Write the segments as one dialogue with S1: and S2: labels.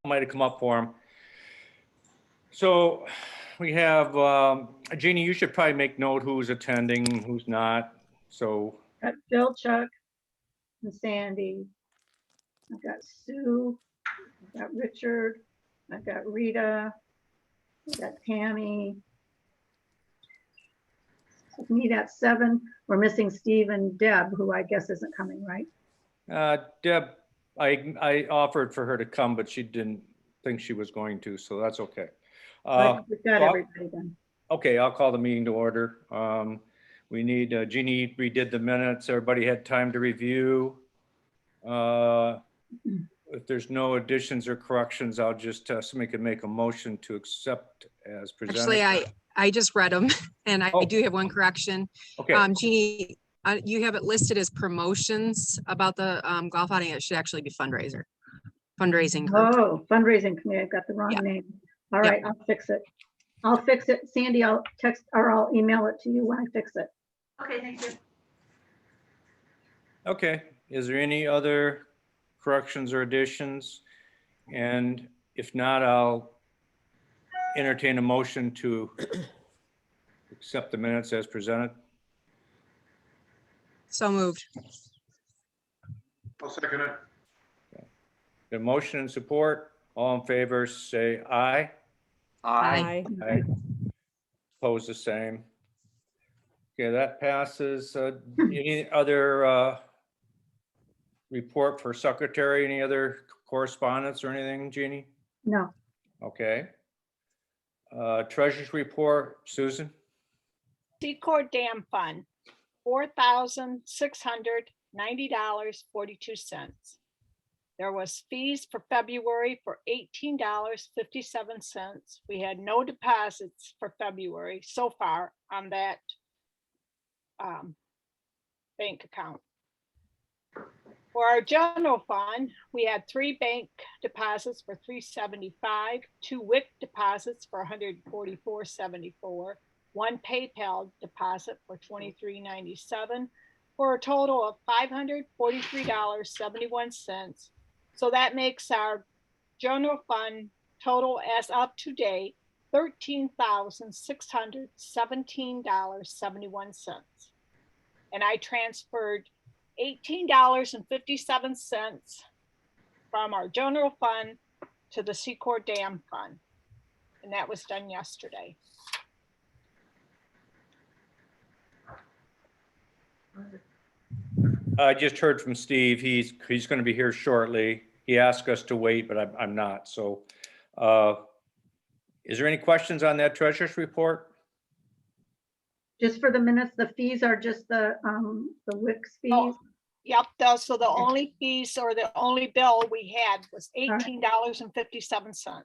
S1: might have come up for him. So we have, Jeannie, you should probably make note who's attending, who's not. So
S2: Got Bill, Chuck, and Sandy. I've got Sue, I've got Richard, I've got Rita, I've got Tammy. With me, that's 7. We're missing Steve and Deb, who I guess isn't coming, right?
S1: Deb, I offered for her to come, but she didn't think she was going to, so that's okay.
S2: I think we've got everybody then.
S1: Okay, I'll call the meeting to order. We need, Jeannie redid the minutes. Everybody had time to review. If there's no additions or corrections, I'll just, somebody could make a motion to accept as presented.
S3: Actually, I just read them and I do have one correction.
S1: Okay,
S3: Jeannie, you have it listed as promotions about the golf outing. It should actually be fundraising group.
S2: Oh, fundraising committee, I've got the wrong name. All right, I'll fix it. I'll fix it. Sandy, I'll text or I'll email it to you when I fix it. Okay, thank you.
S1: okay. Is there any other corrections or additions? And if not, I'll entertain a motion to accept the minutes as presented.
S3: So moved.
S4: I'll second it.
S1: The motion and support, all in favor, say aye.
S3: Aye.
S1: Aye. Opposed, the same. Okay, that passes. Any other report for secretary? Any other correspondence or anything, Jeannie?
S2: No,
S1: Okay. Treasurer's report, Susan?
S5: Secord Dam Fund, $4,690.42. There was fees for February for $18.57. We had no deposits for February so far on that bank account. For our general fund, we had 3 bank deposits for $375, 2 WIC deposits for $144.74, 1 PayPal deposit for $23.97, for a total of $543.71. So that makes our general fund total as of today $13,617.71. And I transferred $18.57 from our general fund to the Secord Dam Fund. And that was done yesterday.
S1: I just heard from Steve. He's going to be here shortly. He asked us to wait, but I'm not. So is there any questions on that treasurer's report?
S2: just for the minutes, the fees are just the WIX fees.
S5: Oh, yep, so the only fees or the only bill we had was $18.57.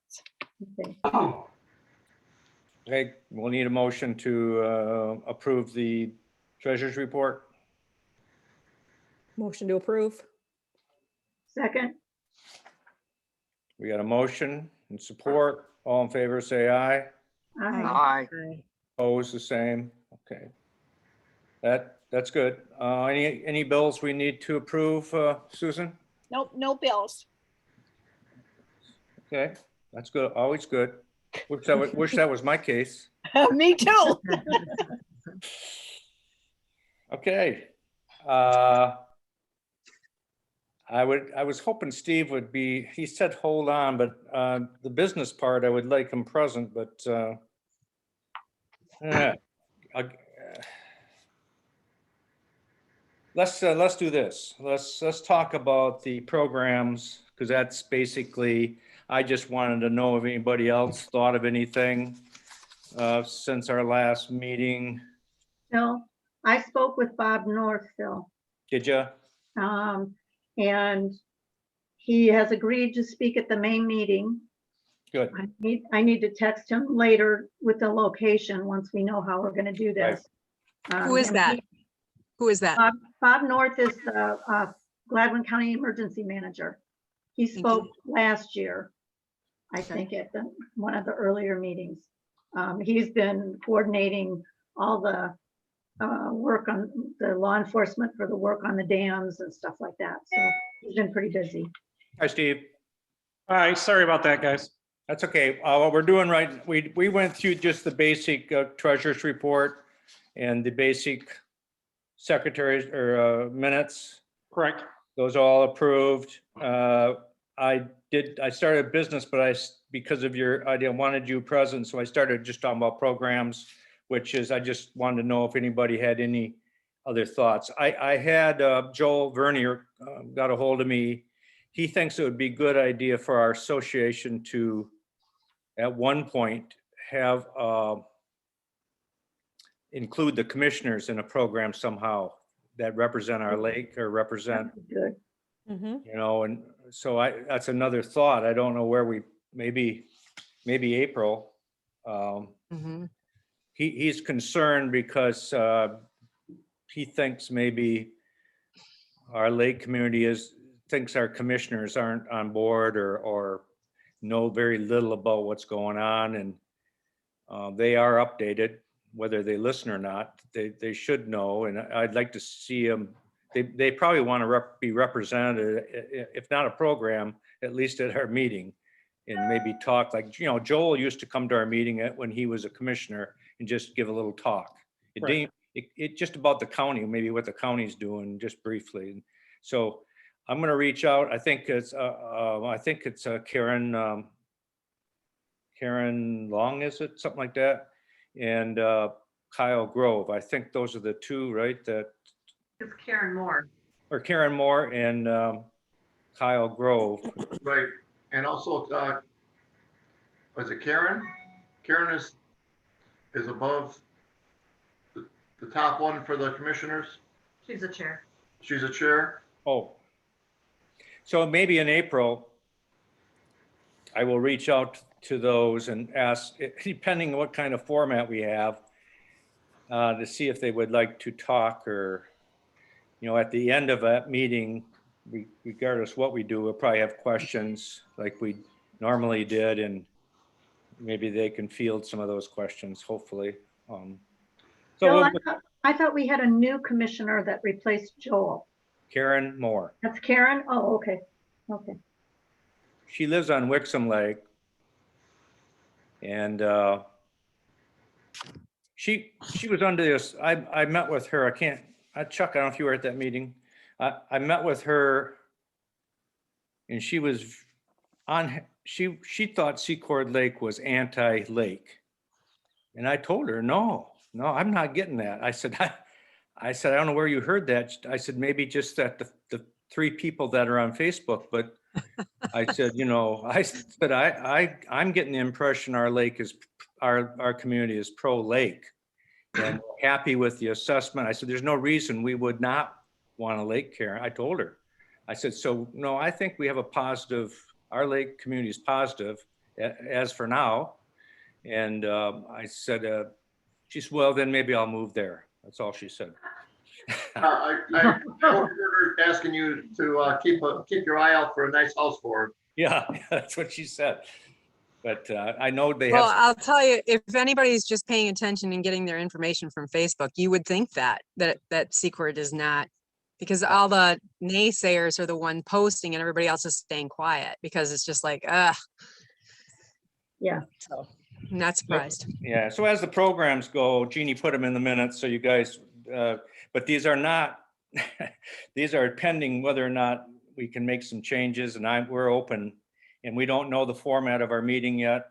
S2: Okay.
S1: Okay, we'll need a motion to approve the treasurer's report.
S6: Motion to approve.
S2: Second,
S1: We got a motion and support. All in favor, say aye.
S2: aye.
S1: Opposed, the same. Okay. That's good. Any bills we need to approve, Susan?
S5: Nope, no bills.
S1: Okay, that's good. Always good. Wish that was my case.
S5: Me too.
S1: Okay. I was hoping Steve would be, he said, hold on, but the business part, I would like him present, but yeah. Let's do this. Let's talk about the programs, because that's basically, I just wanted to know if anybody else thought of anything since our last meeting.
S2: Phil, I spoke with Bob North, Phil.
S1: Did you?
S2: And he has agreed to speak at the main meeting.
S1: Good.
S2: I need to text him later with the location once we know how we're gonna do this.
S3: Who is
S2: and
S3: that? Who is that?
S2: Bob North is the Gladwin County Emergency Manager. He spoke last year, I think, at one of the earlier meetings. He's been coordinating all the work on the law enforcement for the work on the dams and stuff like that. So he's been pretty busy.
S1: Hi, Steve.
S4: All right, sorry about that, guys.
S1: That's okay. What we're doing right, we went through just the basic treasurer's report and the basic secretaries or minutes.
S4: Correct.
S1: Those are all approved. I started a business, but because of your idea, I wanted you present, so I started just talking about programs, which is, I just wanted to know if anybody had any other thoughts. I had Joel Vernier got a hold of me. He thinks it would be a good idea for our association to, at one point, have include the commissioners in a program somehow that represent our lake or represent,
S2: Good.
S1: you know, and so that's another thought. I don't know where maybe April.
S3: Mhm.
S1: He's concerned because he thinks maybe our lake community thinks our commissioners aren't on board or know very little about what's going on, and they are updated, whether they listen or not. They should know, and I'd like to see them. They probably want to be represented, if not a program, at least at our meeting, and maybe talk like, you know, Joel used to come to our meeting when he was a commissioner and just give a little talk. It
S4: Right.
S1: didn't, it just about the county, maybe what the county's doing, just briefly. So I'm gonna reach out. I think it's Karen, Karen Long, is it? Something like that. And Kyle Grove. I think those are the two, right? That,
S6: It's Karen Moore.
S1: or Karen Moore and Kyle Grove.
S7: Right, and also, was it Karen? Karen is above the top one for the commissioners.
S6: She's a chair.
S7: She's a chair.
S1: Oh. So maybe in April, I will reach out to those and ask, depending on what kind of format we have, to see if they would like to talk, or, you know, at the end of that meeting, regardless what we do, we'll probably have questions like we normally did, and maybe they can field some of those questions, hopefully. So
S2: Joel,
S1: we'll-
S2: I thought we had a new commissioner that replaced Joel.
S1: Karen Moore,
S2: That's Karen? Oh, okay. Okay.
S1: she lives on Wixom Lake. And she was under this, I met with her, Chuck, I don't know if you were at that meeting. I met with her and she was she thought Secord Lake was anti-lake. And I told her, no, I'm not getting that. I said, I don't know where you heard that. I said, maybe just that the three people that are on Facebook, but I said, you know, I'm getting the impression our lake is, our community is pro-lake and happy with the assessment. I said, there's no reason we would not want a lake, Karen. I told her. I said, so no, I think we have a positive, our lake community is positive as for now. And I said, she said, well, then maybe I'll move there. That's all she said.
S7: I overheard her asking you to keep your eye out for a nice house for her.
S1: Yeah, that's what she said. But I know they
S3: Well,
S1: have,
S3: I'll tell you, if anybody's just paying attention and getting their information from Facebook, you would think that Secord is not, because all the naysayers are the one posting and everybody else is staying quiet because it's just like,
S2: Yeah.
S3: So I'm not surprised.
S1: yeah. So as the programs go, Jeannie put them in the minutes. So you guys, but these are not, these are pending whether or not we can make some changes, and we're open, and we don't know the format of our meeting yet,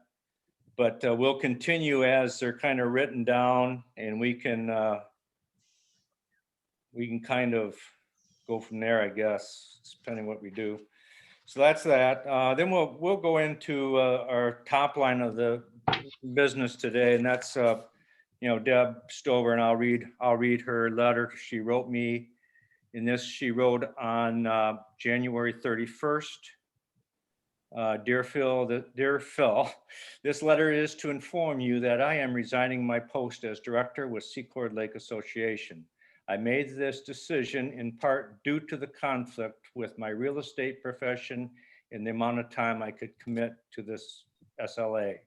S1: but we'll continue as they're kind of written down, and we can kind of go from there, I guess, depending what we do. So that's that. Then we'll go into our top line of the business today, and that's you know, Deb Stover, and I'll read her letter she wrote me. In this, she wrote on January 31st. Dear Phil, this letter is to inform you that I am resigning my post as director with Secord Lake Association. I made this decision in part due to the conflict with my real estate profession and the amount of time I could commit to this SLA.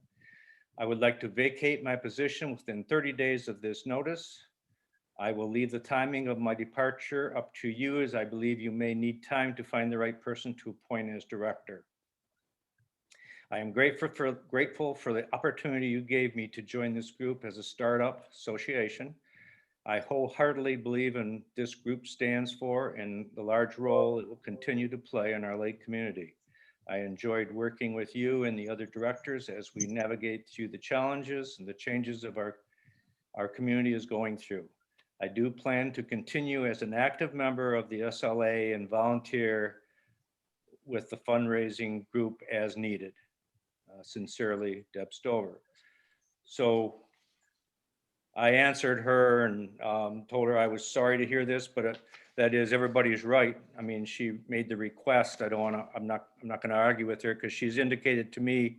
S1: I would like to vacate my position within 30 days of this notice. I will leave the timing of my departure up to you, as I believe you may need time to find the right person to appoint as director. I am grateful for the opportunity you gave me to join this group as a startup association. I wholeheartedly believe in this group stands for and the large role it will continue to play in our lake community. I enjoyed working with you and the other directors as we navigate through the challenges and the changes of our community is going through. I do plan to continue as an active member of the SLA and volunteer with the fundraising group as needed. Sincerely, Deb Stover. So I answered her and told her I was sorry to hear this, but that is, everybody's right. I mean, she made the request. I don't want to, I'm not going to argue with her because she's indicated to me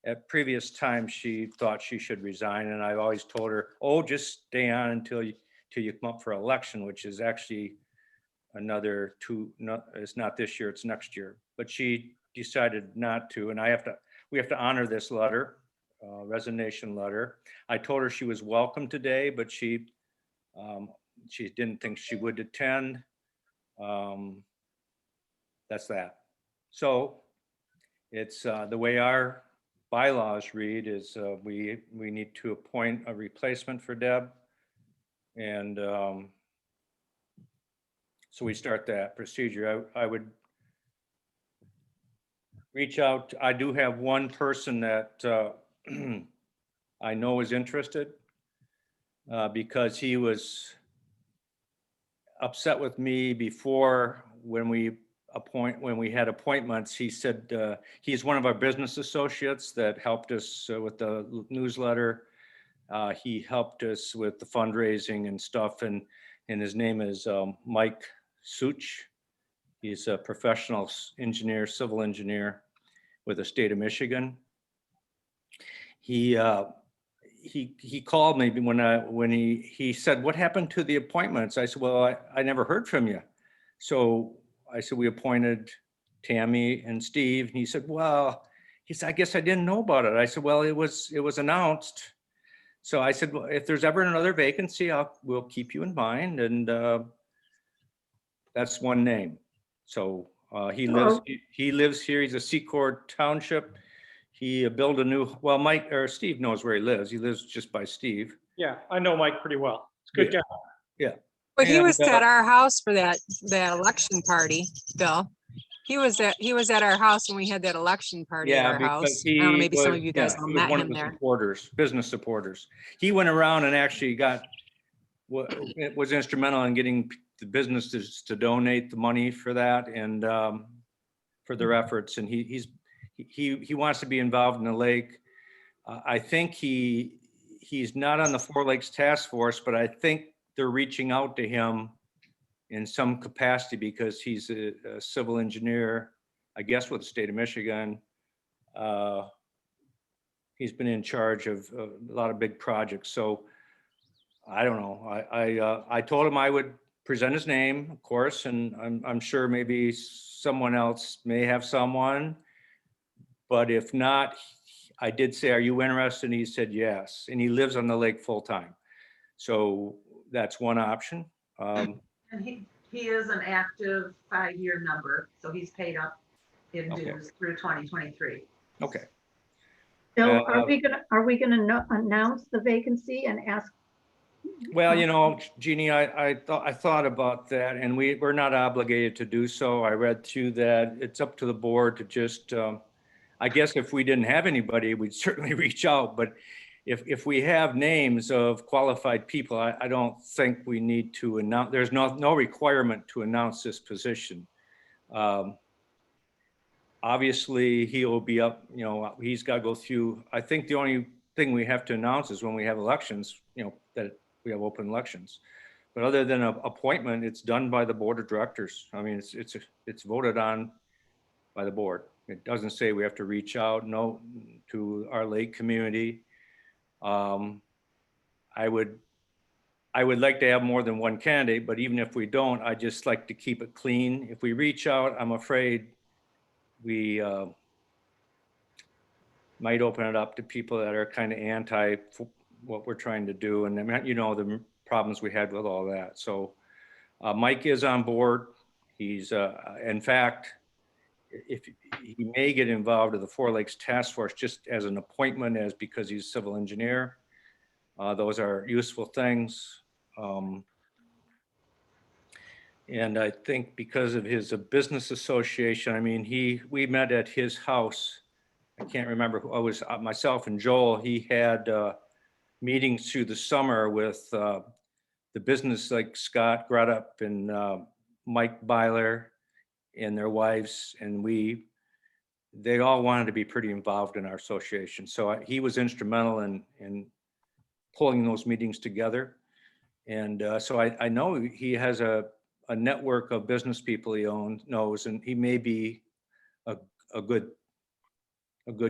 S1: at previous times she thought she should resign. And I've always told her, oh, just stay on until you come up for election, which is actually another it's not this year, it's next year. But she decided not to, and we have to honor this letter. Resignation letter. I told her she was welcome today, but she didn't think she would attend. That's that. So it's the way our bylaws read is we need to appoint a replacement for Deb. And so we start that procedure. I would reach out. I do have one person that I know is interested because he was upset with me before when we had appointments. He said he's one of our business associates that helped us with the newsletter. He helped us with the fundraising and stuff, and his name is Mike Such. He's a professional engineer, civil engineer with the state of Michigan. He called me when he said, what happened to the appointments? I said, well, I never heard from you. So I said, we appointed Tammy and Steve. And he said, well, I guess I didn't know about it. I said, well, it was announced. So I said, well, if there's ever another vacancy, we'll keep you in mind. And that's one name. So he lives here. He's a Secord Township. He built a new, well, Mike or Steve knows where he lives. He lives just by Steve.
S4: Yeah, I know Mike pretty well. It's a good guy.
S1: Yeah.
S3: But he
S1: And,
S3: was at our house for that election party, Bill. He was at our house when we had that election party at
S1: Yeah,
S3: our
S1: because
S3: house. I don't know, maybe some of you guys all
S1: he was
S3: met
S1: one
S3: him
S1: of the
S3: there.
S1: supporters, business supporters. He went around and actually was instrumental in getting the businesses to donate the money for that and for their efforts. And he wants to be involved in the lake. I think he's not on the Four Lakes Task Force, but I think they're reaching out to him in some capacity because he's a civil engineer, I guess, with the state of Michigan. He's been in charge of a lot of big projects. So I don't know. I told him I would present his name, of course, and I'm sure maybe someone else may have someone. But if not, I did say, are you interested? And he said yes. And he lives on the lake full time. So that's one option.
S6: And he is an active 5-year member, so he's paid up in
S1: Okay.
S6: dues through 2023.
S1: Okay.
S2: Bill, are we gonna announce the vacancy and ask?
S1: Well, you know, Jeannie, I thought about that, and we're not obligated to do so. I read through that. It's up to the board to just, I guess if we didn't have anybody, we'd certainly reach out. But if we have names of qualified people, I don't think we need to announce. There's no requirement to announce this position. Obviously, he will be up. You know, he's got to go through. I think the only thing we have to announce is when we have elections. You know, that we have open elections. But other than an appointment, it's done by the board of directors. I mean, it's voted on by the board. It doesn't say we have to reach out to our lake community. I would like to have more than one candidate, but even if we don't, I just like to keep it clean. If we reach out, I'm afraid we might open it up to people that are kind of anti what we're trying to do. And you know, the problems we had with all that. So Mike is on board. He's in fact, if he may get involved with the Four Lakes Task Force just as an appointment, as because he's a civil engineer. Those are useful things. And I think because of his business association, I mean, we met at his house. I can't remember who, I was myself and Joel. He had meetings through the summer with the business, like Scott Grudup and Mike Byler and their wives, and they all wanted to be pretty involved in our association. So he was instrumental in pulling those meetings together. And so I know he has a network of business people he knows, and he may be a good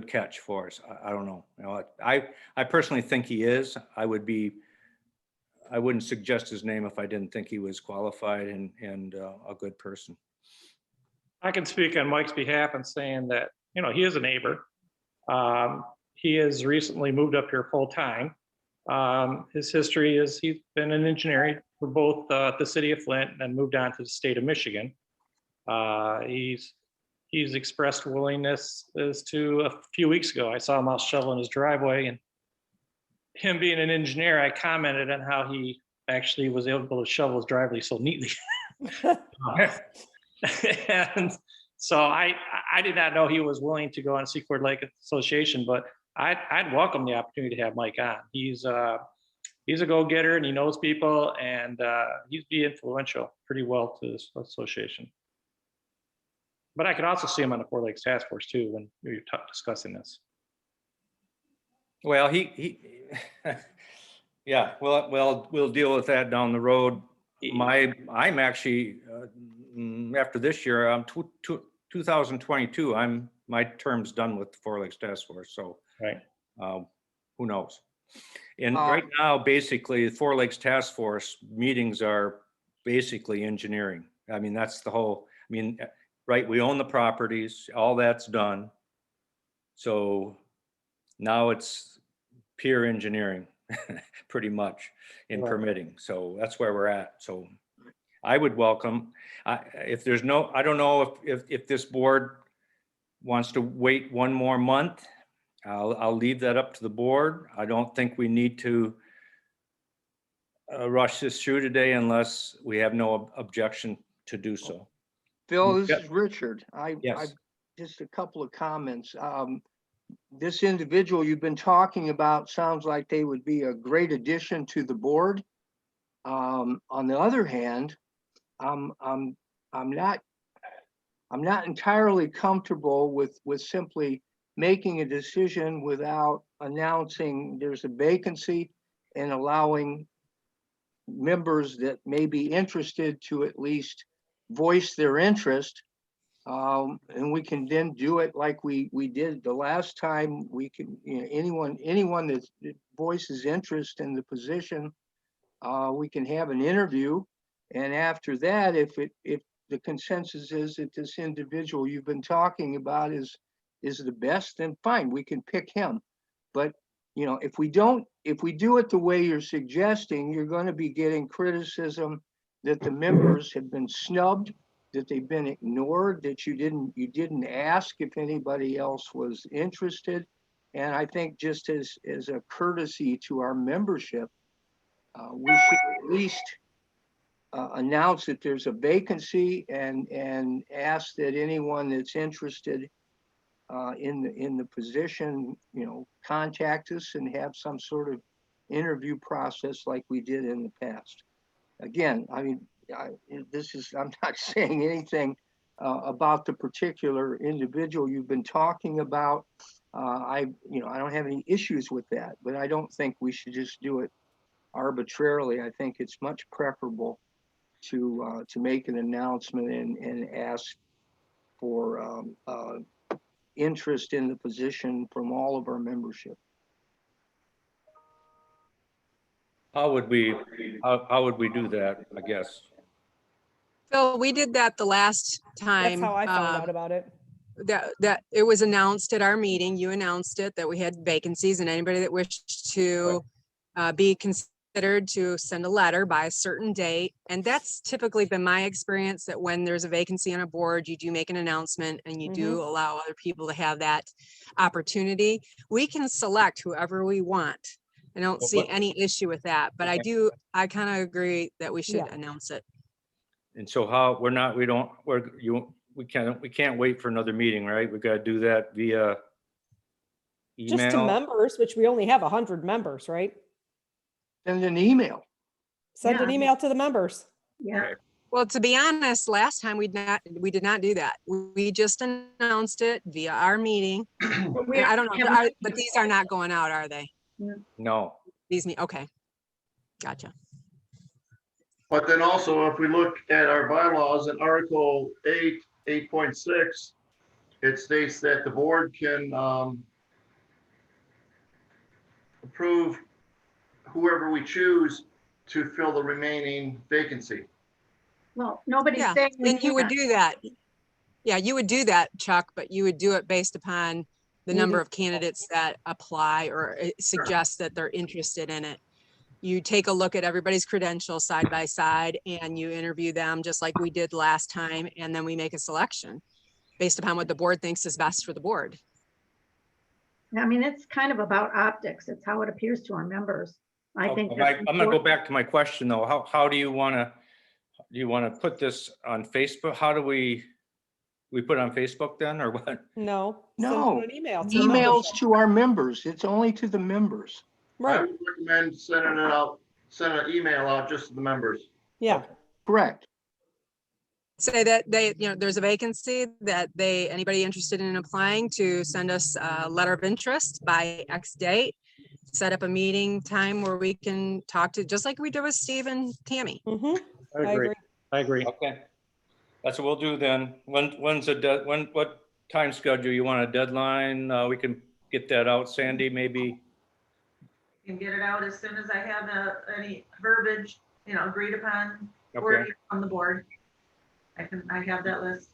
S1: catch for us. I don't know. You know, I personally think he is. I wouldn't suggest his name if I didn't think he was qualified and a good person.
S4: I can speak on Mike's behalf in saying that, you know, he is a neighbor. He has recently moved up here full time. His history is he's been in engineering for both the city of Flint and moved on to the state of Michigan. He's expressed willingness as to a few weeks ago. I saw him out shoveling his driveway, and him being an engineer, I commented on how he actually was able to shovel his driveway so neatly. And so I did not know he was willing to go on Secord Lake Association, but I'd welcome the opportunity to have Mike on. He's a go-getter and he knows people, and he'd be influential pretty well to this association. But I could also see him on the Four Lakes Task Force too when we were discussing this.
S1: Well, yeah, well, we'll deal with that down the road. I'm actually, after this year, I'm 2022, my term's done with the Four Lakes Task Force, so.
S4: Right.
S1: Who knows? And right now, basically, the Four Lakes Task Force meetings are basically engineering. I mean, that's the whole, I mean, right, we own the properties, all that's done. So now it's pure engineering, pretty much, in
S4: Right.
S1: permitting. So that's where we're at. So I would welcome, if there's no, I don't know if this board wants to wait one more month. I'll leave that up to the board. I don't think we need to rush this through today unless we have no objection to do so.
S8: Phil, this
S1: Yep.
S8: is Richard.
S1: Yes.
S8: Just a couple of comments. This individual you've been talking about sounds like they would be a great addition to the board. On the other hand, I'm not entirely comfortable with simply making a decision without announcing there's a vacancy and allowing members that may be interested to at least voice their interest. And we can then do it like we did the last time. We can, you know, anyone that voices interest in the position, we can have an interview. And after that, if the consensus is that this individual you've been talking about is the best, then fine, we can pick him. But, you know, if we do it the way you're suggesting, you're going to be getting criticism that the members have been snubbed, that they've been ignored, that you didn't ask if anybody else was interested. And I think just as a courtesy to our membership, we should at least announce that there's a vacancy and ask that anyone that's interested in the position, you know, contact us and have some sort of interview process like we did in the past. Again, I mean, I'm not saying anything about the particular individual you've been talking about. I don't have any issues with that, but I don't think we should just do it arbitrarily. I think it's much preferable to make an announcement and ask for interest in the position from all of our membership.
S1: How would we do that, I guess?
S3: Phil, we did that the last time.
S9: That's how I found out about it.
S3: That it was announced at our meeting. You announced it, that we had vacancies, and anybody that wished to be considered considered to send a letter by a certain date. And that's typically been my experience, that when there's a vacancy on a board, you do make an announcement and you do allow other people to have that opportunity. We can select whoever we want. I don't
S1: Well,
S3: see
S1: what-
S3: any issue with that, but I kind of agree that we should
S9: Yeah.
S3: announce it.
S1: And so how, we can't wait for another meeting, right? We gotta do that via
S9: Just to
S1: email.
S9: members, which we only have 100 members, right?
S8: Send an email.
S9: Send an
S2: Yeah.
S9: email to the members.
S2: Yeah,
S3: Well, to be honest, last time we did not do that. We just announced it via our meeting.
S2: but
S3: And I don't know,
S2: yeah,
S3: but these are not going out, are they?
S1: No,
S3: Okay. Gotcha.
S7: But then also, if we look at our bylaws in Article 8.6, it states that the board can approve whoever we choose to fill the remaining vacancy.
S2: Well, nobody's
S3: Yeah,
S2: saying we
S3: and you would
S2: can't.
S3: do that. Yeah, you would do that, Chuck, but you would do it based upon the number of candidates that apply or suggest that they're interested in it. You take a look at everybody's credentials side by side and you interview them just like we did last time. And then we make a selection based upon what the board thinks is best for the board.
S2: I mean, it's kind of about optics. It's how it appears to our members. I think. that's
S1: I'm gonna go
S2: important.
S1: back to my question though. How do you wanna put this on Facebook? How do we put it on Facebook then, or what?
S9: No. send
S8: No.
S9: them an email. to the
S8: Emails
S9: membership.
S8: to our members. It's only to the members.
S7: I
S9: Right,
S7: would recommend sending an email out just to the members.
S9: yeah.
S8: Correct.
S3: Say that there's a vacancy that anybody interested in applying to send us a letter of interest by X date. Set up a meeting time where we can talk to, just like we did with Steve and Tammy.
S9: Mhm.
S4: I agree. I agree.
S1: Okay. That's what we'll do then. What time schedule? You want a deadline? We can get that out, Sandy, maybe?
S6: Can get it out as soon as I have any verbiage, agreed upon
S1: Okay.
S6: wording on the board. I have that list.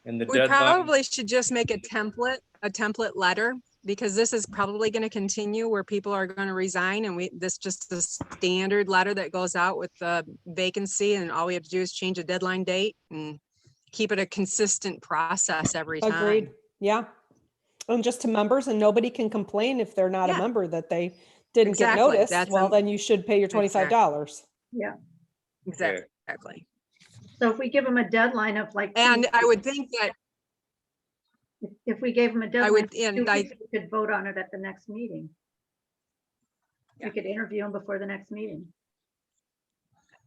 S1: And the
S3: We
S1: deadline,
S3: probably should just make a template letter, because this is probably going to continue where people are going to resign, and this just the standard letter that goes out with the vacancy, and all we have to do is change a deadline date and keep it a consistent process every time.
S9: Agreed. Yeah. And just to members, and nobody can complain if they're not a
S3: Yeah.
S9: member that they didn't get
S3: Exactly.
S9: noticed.
S3: That's
S9: Well,
S3: a-
S9: then you should pay your $25.
S2: Yeah.
S3: Exactly.
S2: So if we give them a deadline of like. 2
S3: And I
S2: weeks,
S3: would think that
S2: If we gave them a deadline,
S3: would-
S2: of 2
S3: and I-
S2: weeks, we could vote on it at the next meeting. We could interview them before the next meeting.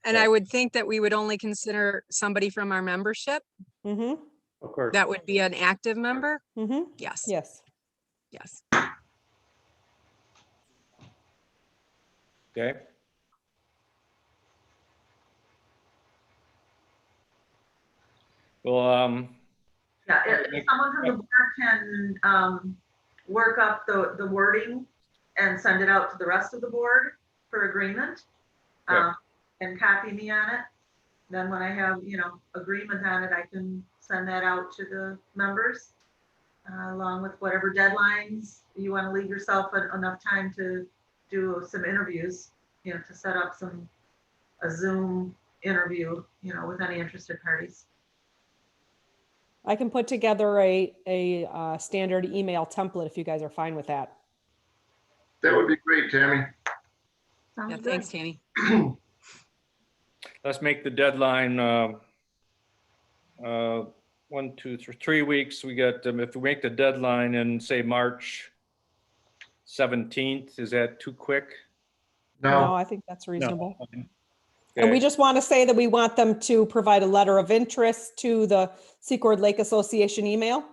S3: And I would think that we would only consider somebody from our membership.
S9: Mm-hmm,
S4: Of course.
S3: That would be an active member.
S9: mm-hmm.
S3: Yes,
S9: Yes.
S3: yes.
S1: okay? Well,
S6: Yeah, if someone from the board can work up the wording and send it out to the rest of the board for agreement.
S1: Yeah.
S6: And copy me on it. Then when I have, agreement on it, I can send that out to the members. Along with whatever deadlines you want to leave yourself enough time to do some interviews, to set up a Zoom interview, with any interested parties.
S9: I can put together a standard email template if you guys are fine with that.
S7: That would be great, Tammy.
S2: Sounds
S3: Yeah,
S2: good.
S3: thanks, Tammy.
S1: let's make the deadline, 1, 2, 3 weeks. We got, if we make the deadline in, say, March 17th, is that too quick?
S9: No,
S7: No,
S9: I think that's reasonable.
S1: Okay.
S9: And we just want to say that we want them to provide a letter of interest to the Secord Lake Association email.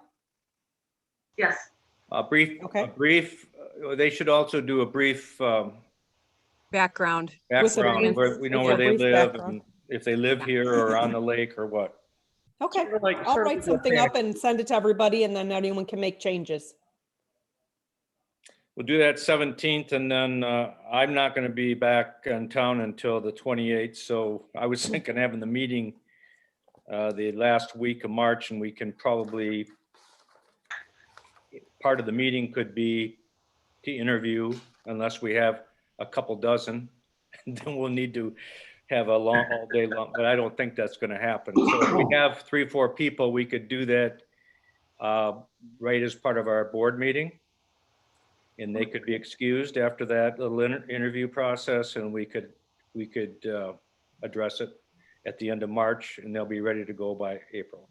S6: Yes,
S9: Okay.
S1: They should also do a brief
S3: Background.
S1: background, where we know where they
S9: brief
S1: live,
S9: background.
S1: and if they live here or on the lake or what.
S9: Okay,
S4: Sort of like-
S9: I'll
S4: sort of
S9: write
S4: like
S9: something
S4: that.
S9: up and send it to everybody, and then anyone can make changes.
S1: We'll do that 17th, and then I'm not going to be back in town until the 28th, so I was thinking having the meeting the last week of March, and we can probably, part of the meeting could be to interview, unless we have a couple dozen, then we'll need to have a long, all day long, but I don't think that's gonna happen. So if we have 3, 4 people, we could do that right as part of our board meeting. And they could be excused after that little interview process, and we could address it at the end of March, and they'll be ready to go by April.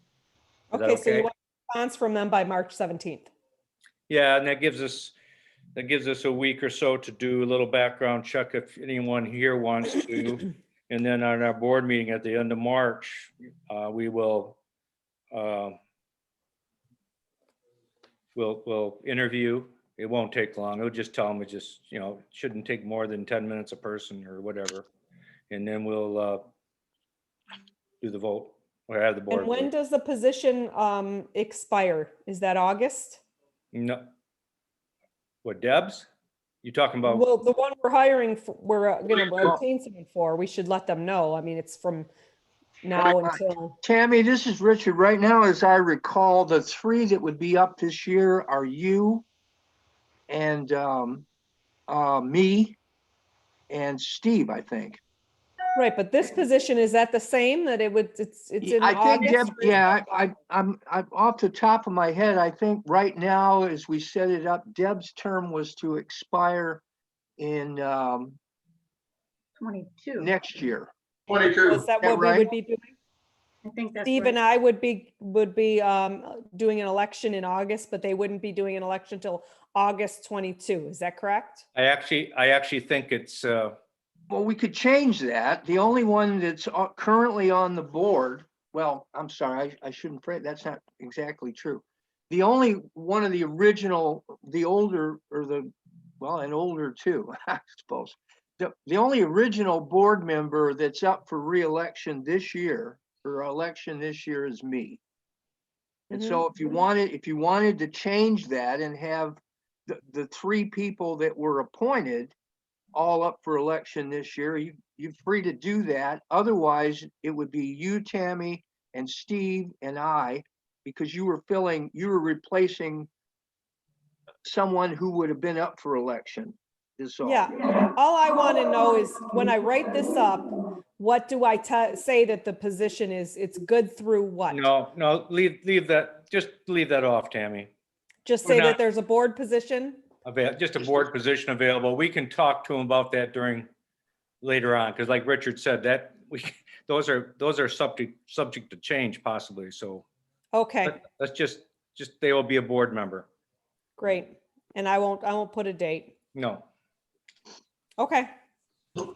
S1: Is that
S9: Okay, so you
S1: okay?
S9: want a response from them by March 17th.
S1: Yeah, and that gives us a week or so to do a little background check if anyone here wants to. And then on our board meeting at the end of March, we will we'll interview. It won't take long. It'll just tell them it just, shouldn't take more than 10 minutes a person or whatever. And then we'll do the vote or have the board.
S9: And when
S1: vote.
S9: does the position expire? Is that August?
S1: No. What, Deb's? You talking about?
S9: Well, the one we're hiring, we're gonna obtain someone for, we should let them know. I mean, it's from now until,
S8: Tammy, this is Richard. Right now, as I recall, the 3 that would be up this year are you and me and Steve, I think.
S9: right, but this position, is that the same, that it's in
S8: I think
S9: August?
S8: Deb, yeah, I'm off the top of my head. I think right now, as we set it up, Deb's term was to expire in
S2: 22.
S8: next year.
S7: 22.
S9: Is that
S8: that
S9: what we
S8: right?
S9: would be doing?
S2: I think that's
S9: Steve and
S2: right.
S9: I would be doing an election in August, but they wouldn't be doing an election until August 22. Is that correct?
S1: I actually think it's,
S8: Well, we could change that. The only one that's currently on the board, well, I'm sorry, I shouldn't phrase, that's not exactly true. The only one of the original, the older, or and older too, I suppose. The only original board member that's up for reelection this year, or election this year, is me. And so if you wanted to change that and have the 3 people that were appointed all up for election this year, you're free to do that. Otherwise, it would be you, Tammy, and Steve and I, because you were replacing someone who would have been up for election. Is all.
S9: Yeah, all I want to know is when I write this up, what do I say that the position is, it's good through what?
S1: no, leave that, just leave that off, Tammy.
S9: Just
S1: we're
S9: say
S1: not-
S9: that there's a board position?
S1: Just a board position available. We can talk to them about that later on, because like Richard said, that those are subject to change possibly, so
S9: Okay,
S1: let's just they will be a board member.
S9: great. And I won't put a date.
S1: No.
S9: Okay.
S1: All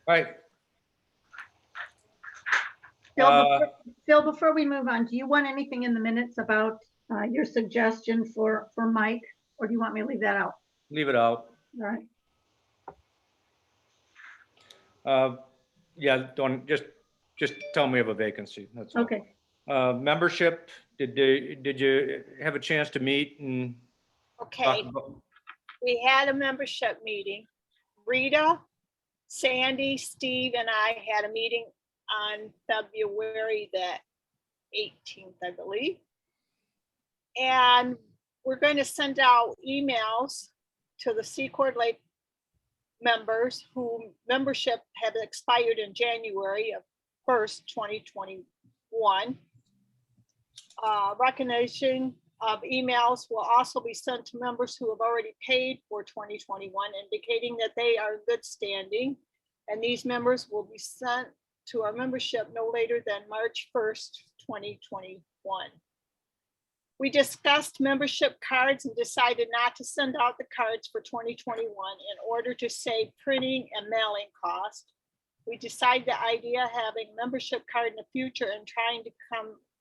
S1: right.
S2: Phil, before we move on, do you want anything in the minutes about your suggestion for Mike? Or do you want me to leave that out?
S1: Leave it out.
S2: All right.
S1: Yeah, don't, just tell me of a vacancy. That's all.
S2: Okay.
S1: Membership, did you have a chance to meet and talk
S5: Okay,
S1: about?
S5: we had a membership meeting. Rita, Sandy, Steve, and I had a meeting on February the 18th, I believe. And we're going to send out emails to the Secord Lake members who membership have expired in January of 1st, 2021. Recognition of emails will also be sent to members who have already paid for 2021, indicating that they are in good standing. And these members will be sent to our membership no later than March 1st, 2021. We discussed membership cards and decided not to send out the cards for 2021 in order to save printing and mailing cost. We decided the idea of having membership card in the future and trying to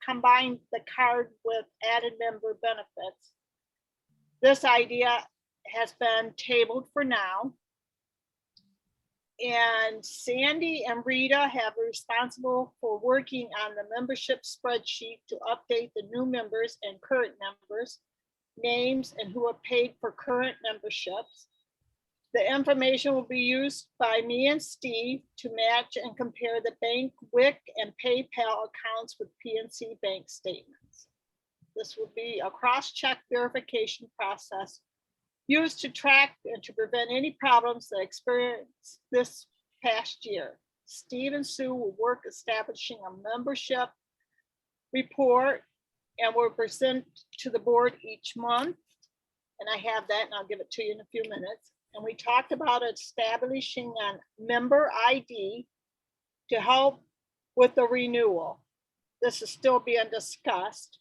S5: combine the card with added member benefits. This idea has been tabled for now. And Sandy and Rita have responsible for working on the membership spreadsheet to update the new members and current members, names, and who have paid for current memberships. The information will be used by me and Steve to match and compare the bank, WIC, and PayPal accounts with PNC bank statements. This will be a cross-check verification process used to track and to prevent any problems that experience this past year. Steve and Sue will work establishing a membership report and will present to the board each month. And I have that and I'll give it to you in a few minutes. And we talked about establishing a member ID to help with the renewal. This is still being discussed.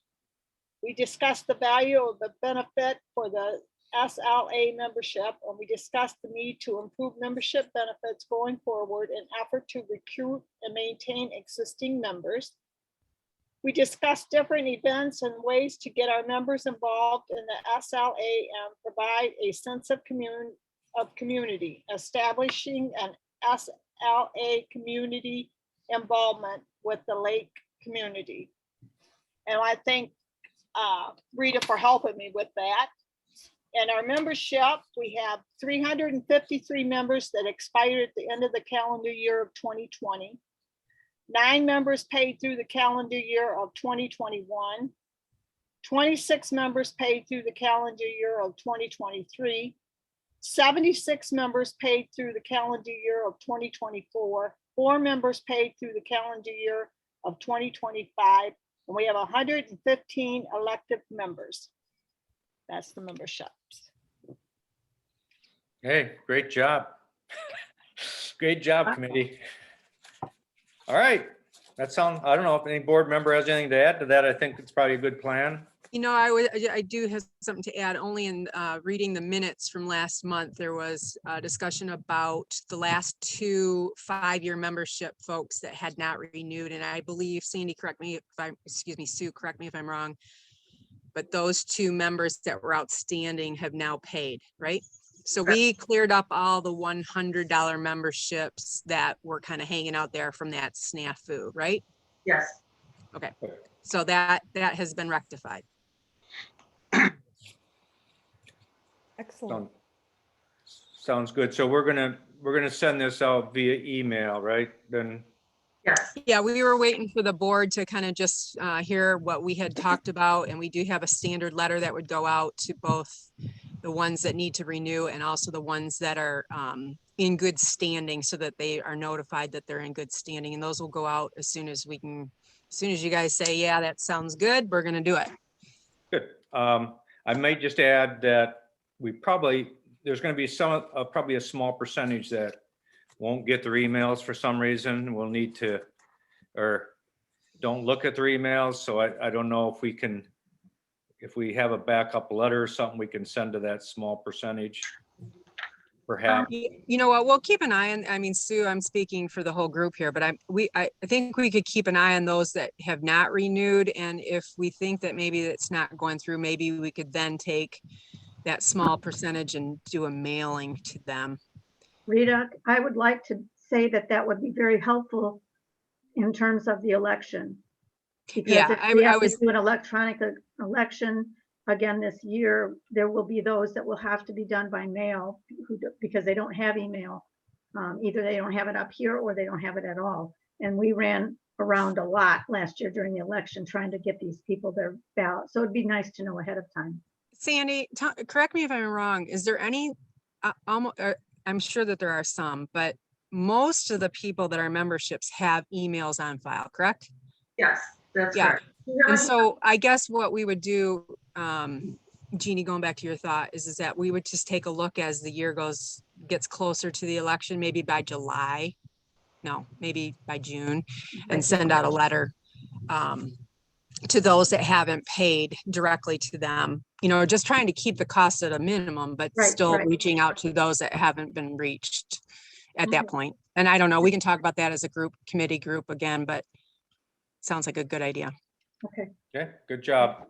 S5: We discussed the value of the benefit for the SLA membership, and we discussed the need to improve membership benefits going forward in effort to recruit and maintain existing members. We discussed different events and ways to get our members involved in the SLA and provide a sense of community, establishing an SLA community involvement with the lake community. And I thank Rita for helping me with that. And our membership, we have 353 members that expired at the end of the calendar year of 2020. 9 members paid through the calendar year of 2021. 26 members paid through the calendar year of 2023. 76 members paid through the calendar year of 2024. 4 members paid through the calendar year of 2025. And we have 115 elective members. That's the memberships.
S1: Hey, great job. Great job, committee. All right, that sounds, I don't know if any board member has anything to add to that. I think it's probably a good plan.
S3: You know, I do have something to add. Only in reading the minutes from last month, there was a discussion about the last 2 5-year membership folks that had not renewed. And I believe, Sandy, correct me if I'm, excuse me, Sue, correct me if I'm wrong. But those 2 members that were outstanding have now paid, right? So we cleared up all the $100 memberships that were kind of hanging out there from that snafu, right?
S6: Yes.
S3: Okay, so that has been rectified.
S9: Excellent.
S1: Sounds good. So we're gonna send this out via email, right? Then,
S6: Yes.
S3: Yeah, we were waiting for the board to kind of just hear what we had talked about, and we do have a standard letter that would go out to both the ones that need to renew and also the ones that are in good standing, so that they are notified that they're in good standing. And those will go out as soon as we can, as soon as you guys say, yeah, that sounds good, we're gonna do it.
S1: good. I might just add that there's gonna be probably a small percentage that won't get their emails for some reason. We'll need to, or don't look at their emails. So I don't know if we have a backup letter or something we can send to that small percentage. Perhaps.
S3: You know what, we'll keep an eye on, I mean, Sue, I'm speaking for the whole group here, but I think we could keep an eye on those that have not renewed. And if we think that maybe it's not going through, maybe we could then take that small percentage and do a mailing to them.
S2: Rita, I would like to say that would be very helpful in terms of the election. Because
S3: Yeah,
S2: if we
S3: I
S2: have
S3: was,
S2: to do an electronic election again this year, there will be those that will have to be done by mail because they don't have email. Either they don't have it up here or they don't have it at all. And we ran around a lot last year during the election trying to get these people their ballot. So it'd be nice to know ahead of time.
S3: Sandy, correct me if I'm wrong, is there any, I'm sure that there are some, but most of the people that are memberships have emails on file, correct?
S6: Yes, that's
S3: Yeah.
S6: correct.
S3: And so I guess what we would do, Jeannie, going back to your thought, is that we would just take a look as the year gets closer to the election, maybe by July, no, maybe by June, and send out a letter to those that haven't paid directly to them, you know, just trying to keep the cost at a minimum, but still reaching out to those that haven't been reached at that point. And I don't know, we can talk about that as a committee group again, but sounds like a good idea.
S2: Okay.
S1: Good job.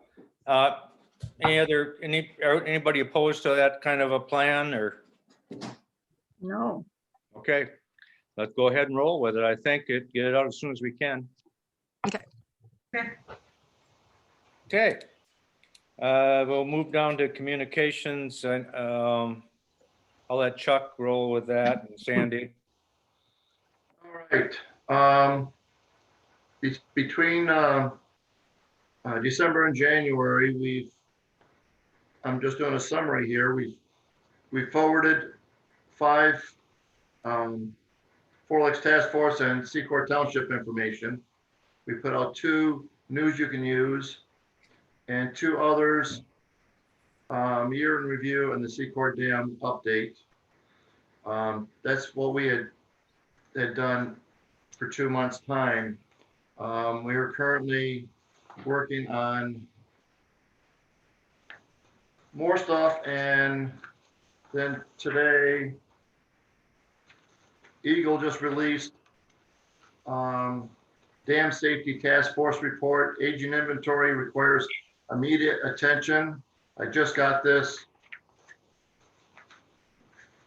S1: Anybody opposed to that kind of a plan or?
S2: No.
S1: Okay, let's go ahead and roll with it. I think get it out as soon as we can.
S3: Okay.
S1: Okay. We'll move down to communications and I'll let Chuck roll with that and Sandy.
S7: All right. Between December and January, I'm just doing a summary here. We forwarded five Four Lakes Task Force and Secord Township information. We put out 2 news you can use and 2 others, year in review and the Secord Dam update. That's what we had done for 2 months' time. We are currently working on more stuff, and then today, Eagle just released Dam Safety Task Force report. Aging inventory requires immediate attention. I just got this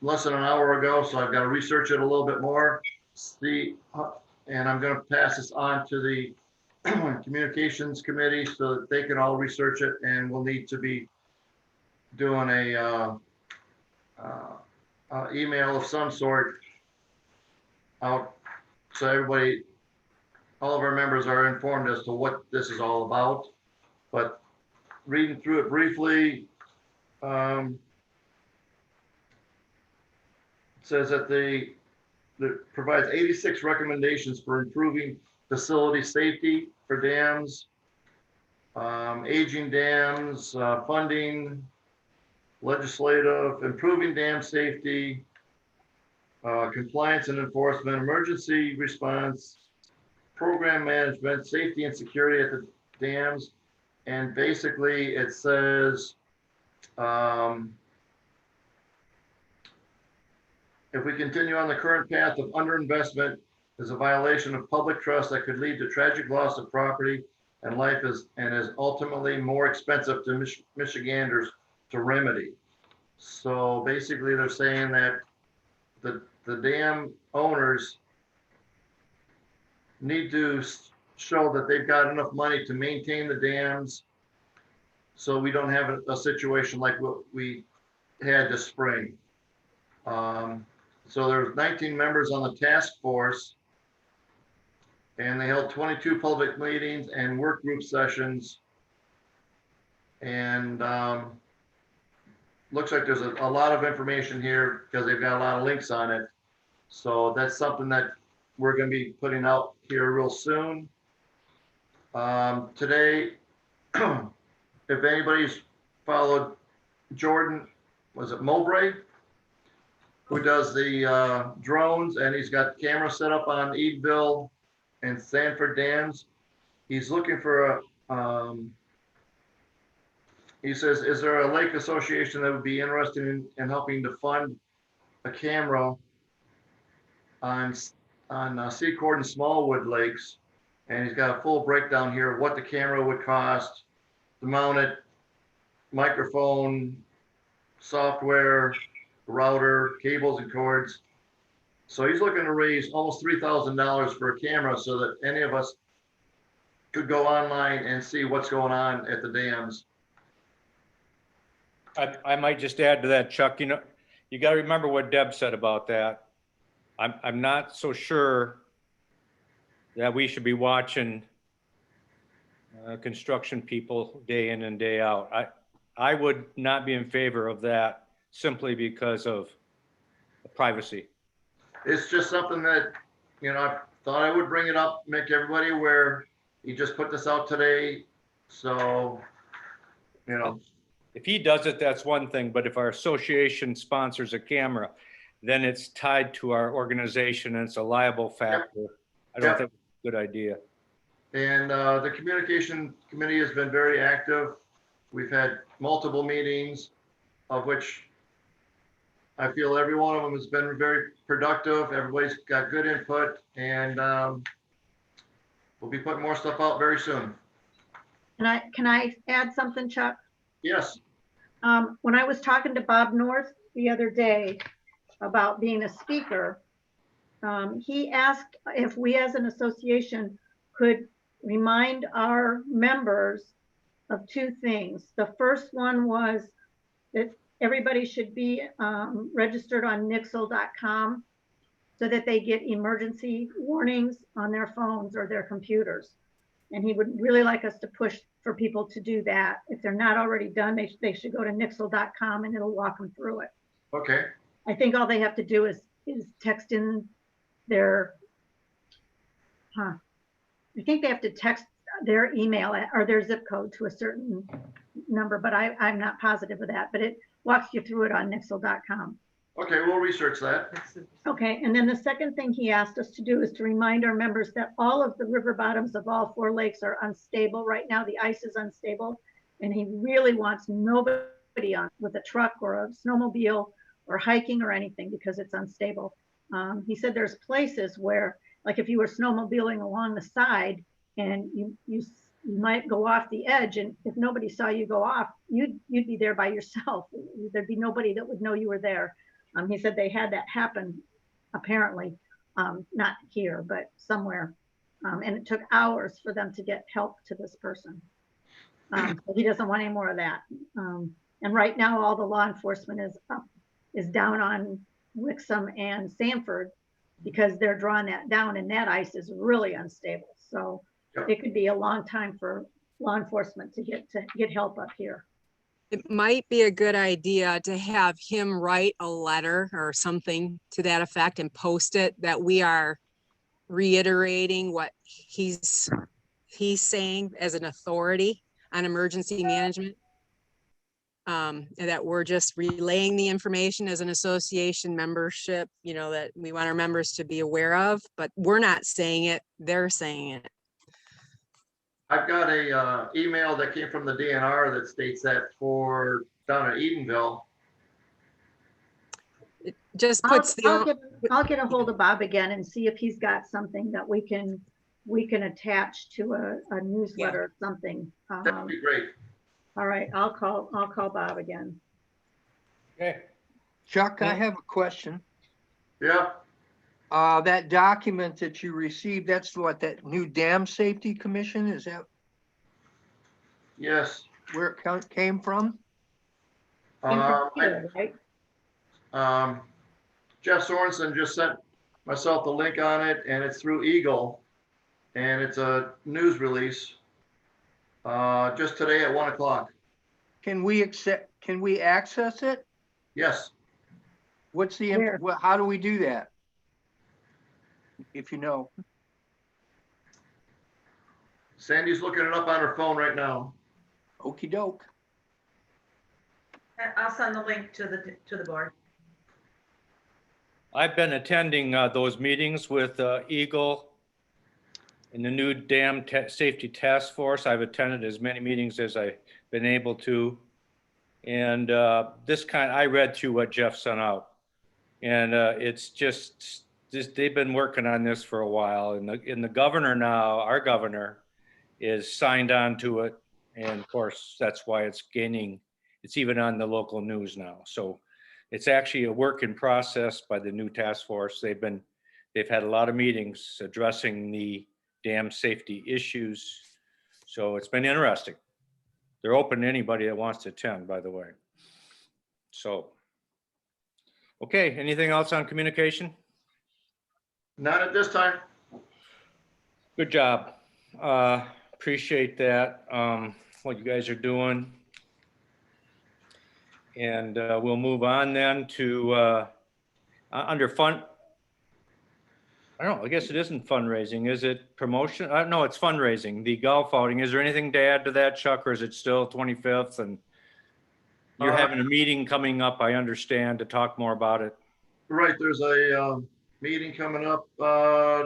S7: less than an hour ago, so I've got to research it a little bit more. See, and I'm going to pass this on to the communications committee so that they can all research it, and we'll need to be doing a email of some sort out so everybody, all of our members are informed as to what this is all about. But reading through it briefly, it says that that provides 86 recommendations for improving facility safety for dams, aging dams, funding, legislative, improving dam safety, compliance and enforcement, emergency response, program management, safety and security at the dams. And basically it says, if we continue on the current path of underinvestment is a violation of public trust that could lead to tragic loss of property and life is ultimately more expensive to Michiganders to remedy. So basically they're saying that the dam owners need to show that they've got enough money to maintain the dams so we don't have a situation like what we had this spring. So there's 19 members on the task force, and they held 22 public meetings and work group sessions. And looks like there's a lot of information here because they've got a lot of links on it. So that's something that we're going to be putting out here real soon. Today, if anybody's followed Jordan, was it Mowbray, who does the drones, and he's got cameras set up on Eadville and Sanford dams. He's looking for a, he says, is there a lake association that would be interested in helping to fund a camera on Secord and Smallwood lakes? And he's got a full breakdown here of what the camera would cost, to mount it, microphone, software, router, cables and cords. So he's looking to raise almost $3,000 for a camera so that any of us could go online and see what's going on at the dams.
S1: I might just add to that, Chuck, you know, you got to remember what Deb said about that. I'm not so sure that we should be watching construction people day in and day out. I would not be in favor of that simply because of privacy.
S7: It's just something that, you know, I thought I would bring it up, make everybody aware. He just put this out today. So, you know.
S1: If he does it, that's one thing, but if our association sponsors a camera, then it's tied to our organization and it's a liable factor. I don't think it's a good idea.
S7: And the communication committee has been very active. We've had multiple meetings, of which I feel every one of them has been very productive. Everybody's got good input, and we'll be putting more stuff out very soon.
S2: Can I add something, Chuck?
S7: Yes.
S2: When I was talking to Bob North the other day about being a speaker, he asked if we as an association could remind our members of 2 things. The first one was that everybody should be registered on nixle.com so that they get emergency warnings on their phones or their computers. And he would really like us to push for people to do that. If they're not already done, they should go to nixle.com and it'll walk them through it.
S7: Okay.
S2: I think all they have to do is text in their, I think they have to text their email or their zip code to a certain number, but I'm not positive of that, but it walks you through it on nixle.com.
S7: Okay, we'll research that.
S2: Okay, and then the second thing he asked us to do is to remind our members that all of the river bottoms of all 4 lakes are unstable right now. The ice is unstable, and he really wants nobody on with a truck or a snowmobile or hiking or anything because it's unstable. He said there's places where, like if you were snowmobiling along the side and you might go off the edge, and if nobody saw you go off, you'd be there by yourself. There'd be nobody that would know you were there. He said they had that happen, apparently, not here, but somewhere. And it took hours for them to get help to this person. But he doesn't want any more of that. And right now, all the law enforcement is down on Wixom and Sanford because they're drawing that down, and that ice is really unstable. So it could be a long time for law enforcement to get help up here.
S3: It might be a good idea to have him write a letter or something to that effect and post it, that we are reiterating what he's saying as an authority on emergency management. And that we're just relaying the information as an association membership, you know, that we want our members to be aware of, but we're not saying it, they're saying it.
S7: I've got a email that came from the DNR that states that for down at Edenville.
S3: It just puts
S2: I'll get a hold of Bob again and see if he's got something that we can attach to a newsletter or something.
S7: That'd be great.
S2: All right, I'll call Bob again.
S1: Okay.
S8: Chuck, I have a question.
S7: Yeah,
S8: That document that you received, that's what, that new dam safety commission, is that
S7: yes.
S8: where it came from?
S2: Right?
S7: Jeff Sorensen just sent myself the link on it, and it's through Eagle, and it's a news release just today at 1 o'clock.
S8: Can we access it?
S7: Yes.
S8: What's the,
S2: Where?
S8: how do we do that? If you know.
S7: Sandy's looking it up on her phone right now.
S8: Okey doke.
S6: I'll send the link to the board.
S1: I've been attending those meetings with Eagle and the new dam safety task force. I've attended as many meetings as I've been able to. And I read through what Jeff sent out. And it's just they've been working on this for a while. And the governor now, our governor, is signed on to it. And of course, that's why it's even on the local news now. So it's actually a work in process by the new task force. They've had a lot of meetings addressing the dam safety issues. So it's been interesting. They're open to anybody that wants to attend, by the way. So, okay, anything else on communication?
S7: Not at this time.
S1: Good job. Appreciate that, what you guys are doing. And we'll move on then to under fund. I don't know, I guess it isn't fundraising. Is it promotion? No, it's fundraising, the golf outing. Is there anything to add to that, Chuck, or is it still 25th? And you're having a meeting coming up, I understand, to talk more about it.
S7: Right, there's a meeting coming up March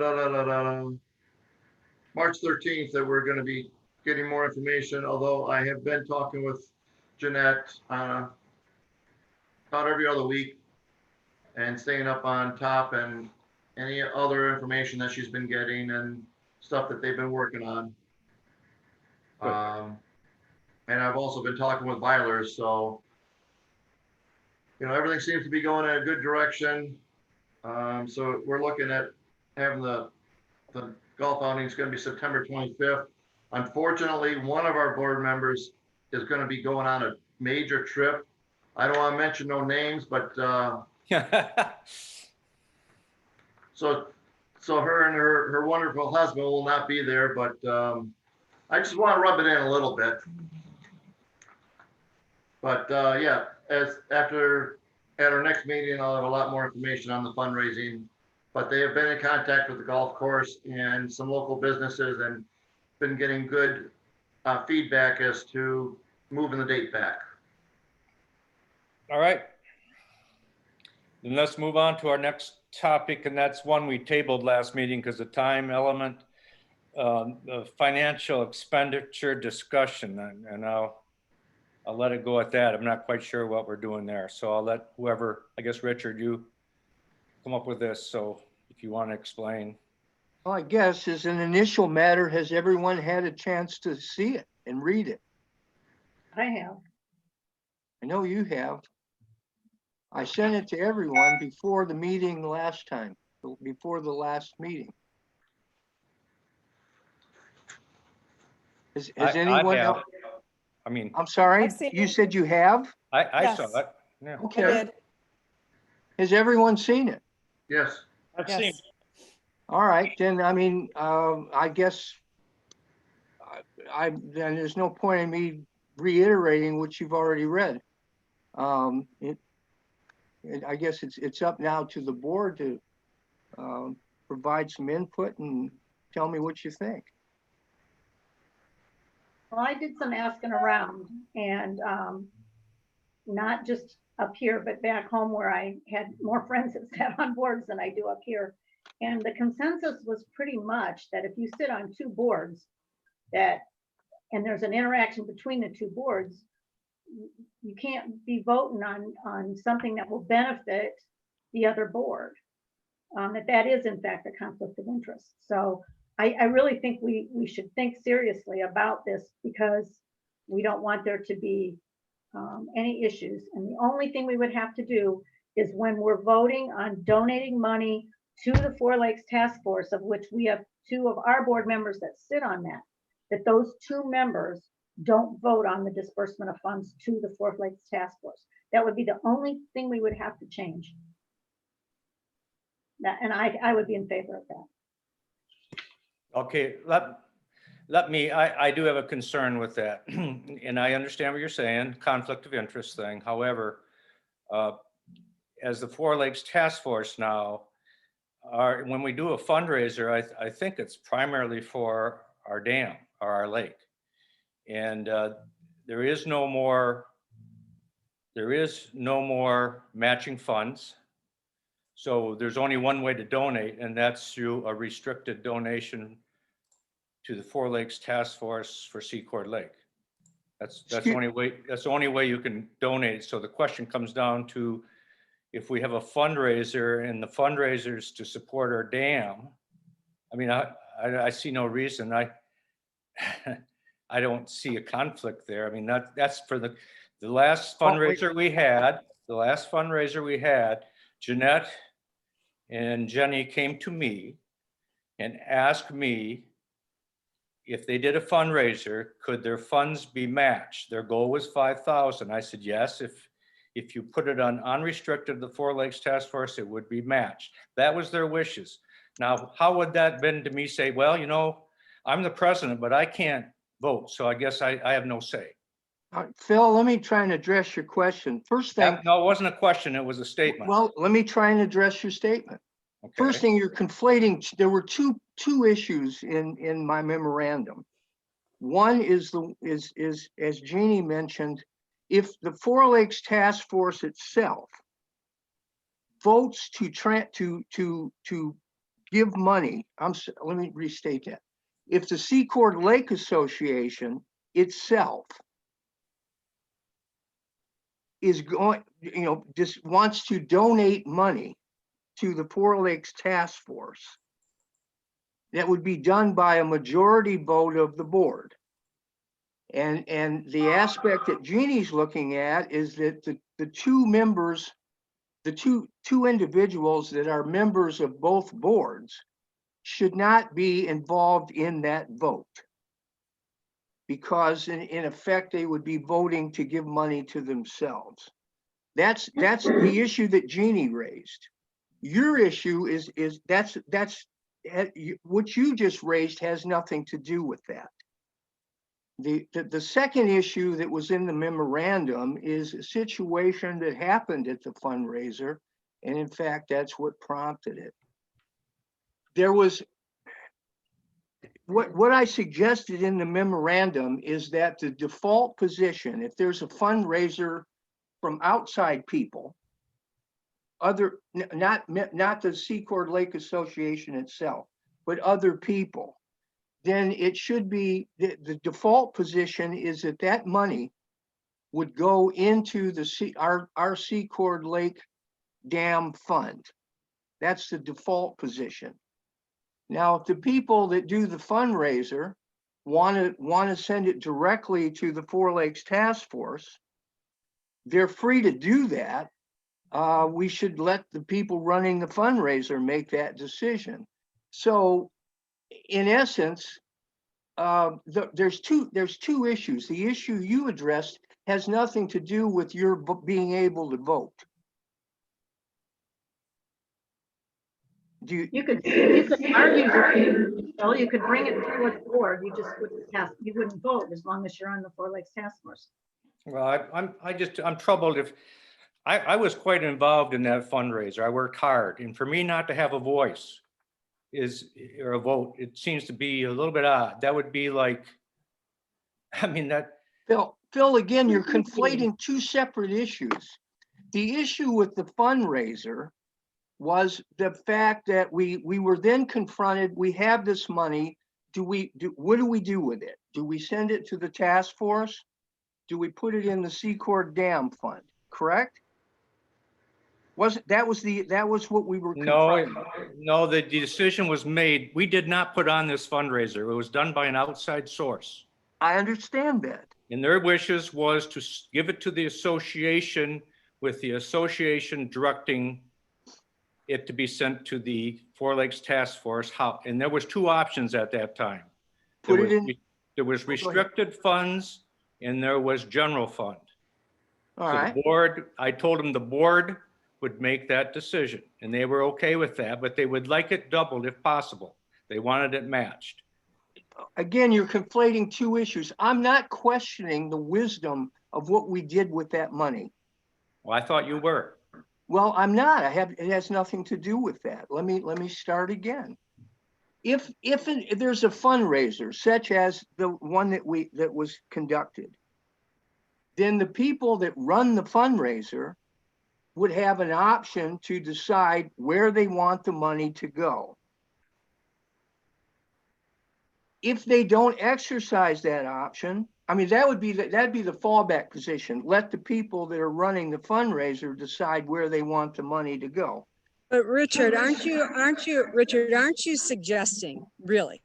S7: 13th that we're going to be getting more information, although I have been talking with Jeanette about every other week and staying up on top and any other information that she's been getting and stuff that they've been working on. And I've also been talking with Byler's, so everything seems to be going in a good direction. So we're looking at having the golf outing is going to be September 25th. Unfortunately, one of our board members is going to be going on a major trip. I don't want to mention no names, but so her and her wonderful husband will not be there, but I just want to rub it in a little bit. But yeah, at our next meeting, I'll have a lot more information on the fundraising. but they have been in contact with the golf course and some local businesses and been getting good feedback as to moving the date back.
S1: All right. Then let's move on to our next topic, and that's one we tabled last meeting because the time element, the financial expenditure discussion, and I'll let it go at that. I'm not quite sure what we're doing there. So I'll let whoever, I guess, Richard, you come up with this. So if you want to explain.
S8: Well, I guess as an initial matter, has everyone had a chance to see it and read it?
S2: I have.
S8: I know you have. I sent it to everyone before the meeting last time, before the last meeting. Has
S1: I
S8: anyone
S1: have.
S8: else?
S1: I mean,
S8: I'm sorry,
S9: I've seen
S8: you
S9: it.
S8: said you have?
S1: I saw
S9: Yes.
S1: that. Yeah.
S9: I
S8: Okay.
S9: did.
S8: Has everyone seen it?
S7: Yes.
S4: I've seen,
S9: Yes.
S8: All right, then, I mean, I guess then there's no point in me reiterating what you've already read. I guess it's up now to the board to provide some input and tell me what you think.
S2: Well, I did some asking around and not just up here, but back home where I had more friends that sat on boards than I do up here. And the consensus was pretty much that if you sit on two boards and there's an interaction between the two boards, you can't be voting on something that will benefit the other board. That is in fact a conflict of interest. So I really think we should think seriously about this because we don't want there to be any issues. And the only thing we would have to do is when we're voting on donating money to the Four Lakes Task Force, of which we have two of our board members that sit on that those two members don't vote on the disbursement of funds to the Four Lakes Task Force. That would be the only thing we would have to change. That, and I would be in favor of that.
S1: Okay, let me, I do have a concern with that. And I understand what you're saying, conflict of interest thing. However, as the Four Lakes Task Force now, when we do a fundraiser, I think it's primarily for our dam or our lake. And there is no more matching funds. So there's only one way to donate, and that's through a restricted donation to the Four Lakes Task Force for Secord Lake. That's the only way. That's the only way you can donate. So the question comes down to, if we have a fundraiser and the fundraisers to support our dam, I mean, I see no reason. I don't see a conflict there. I mean, that's for the last fundraiser we had. The last fundraiser we had, Jeanette and Jenny came to me and asked me if they did a fundraiser, could their funds be matched? Their goal was 5,000. I said, yes, if you put it on unrestricted, the Four Lakes Task Force, it would be matched. That was their wishes. Now, how would that been to me say, well, you know, I'm the president, but I can't vote. So I guess I have no say.
S8: Phil, let me try and address your question. First thing.
S1: No, it wasn't a question. It was a statement.
S8: Well, let me try and address your statement.
S1: Okay.
S8: First thing, you're conflating. There were two issues in my memorandum. One is as Jeannie mentioned, if the Four Lakes Task Force itself votes to give money, let me restate that. If the Secord Lake Association itself is going, just wants to donate money to the Four Lakes Task Force, that would be done by a majority vote of the board. And the aspect that Jeannie's looking at is that the two members, the two individuals that are members of both boards should not be involved in that vote, because in effect they would be voting to give money to themselves. That's the issue that Jeannie raised. Your issue is that's what you just raised has nothing to do with that. The second issue that was in the memorandum is a situation that happened at the fundraiser, and in fact that's what prompted it. there was, what I suggested in the memorandum is that the default position, if there's a fundraiser from outside people, not the Secord Lake Association itself, but other people, then it should be, the default position is that that money would go into our Secord Lake Dam Fund. That's the default position. Now, if the people that do the fundraiser want to send it directly to the Four Lakes Task Force, they're free to do that. We should let the people running the fundraiser make that decision. So in essence, there's two issues. The issue you addressed has nothing to do with your being able to vote.
S2: You could argue, well, you could bring it to a board, you just wouldn't vote as long as you're on the Four Lakes Task Force.
S1: Well, I'm troubled if, I was quite involved in that fundraiser. I worked hard, and for me not to have a voice or a vote, it seems to be a little bit odd. That would be like, I mean, that.
S8: Phil, again, you're conflating two separate issues. The issue with the fundraiser was the fact that we were then confronted, we have this money, what do we do with it? Do we send it to the task force? Do we put it in the Secord Dam Fund, correct? That was what we were confronted.
S1: No, the decision was made. We did not put on this fundraiser. It was done by an outside source.
S8: I understand that.
S1: And their wishes was to give it to the association, with the association directing it to be sent to the Four Lakes Task Force. And there was two options at that time. There was restricted funds and there was general fund.
S8: All
S1: So
S8: right.
S1: the board, I told them the board would make that decision, and they were okay with that, but they would like it doubled if possible. They wanted it matched.
S8: Again, you're conflating two issues. I'm not questioning the wisdom of what we did with that money.
S1: Well, I thought you were.
S8: Well, I'm not. It has nothing to do with that. Let me start again. If there's a fundraiser such as the one that was conducted, then the people that run the fundraiser would have an option to decide where they want the money to go. If they don't exercise that option, I mean, that'd be the fallback position. Let the people that are running the fundraiser decide where they want the money to go.
S3: But Richard, aren't you suggesting really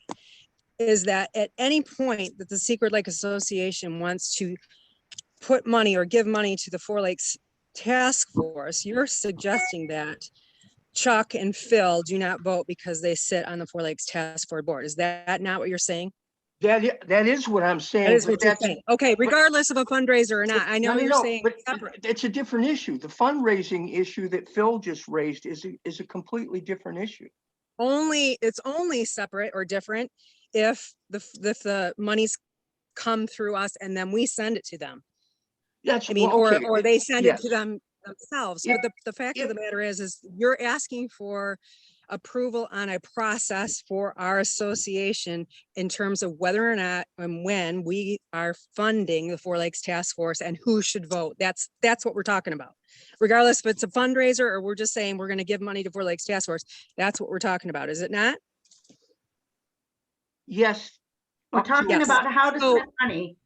S3: is that at any point that the Secord Lake Association wants to put money or give money to the Four Lakes Task Force, you're suggesting that Chuck and Phil do not vote because they sit on the Four Lakes Task Force board. Is that not what you're saying?
S8: That is what I'm saying.
S3: That is what you're saying. Okay, regardless of a fundraiser or not, I know you're saying
S8: but
S3: separate.
S8: it's a different issue. The fundraising issue that Phil just raised is a completely different issue.
S3: It's only separate or different if the monies come through us and then we send it to them. Or they send it to them themselves. But the fact of the matter is you're asking for approval on a process for our association in terms of whether or not and when we are funding the Four Lakes Task Force and who should vote. That's what we're talking about. Regardless if it's a fundraiser or we're just saying we're going to give money to Four Lakes Task Force, that's what we're talking about, is it not?
S8: Yes.
S2: We're talking about how to spend money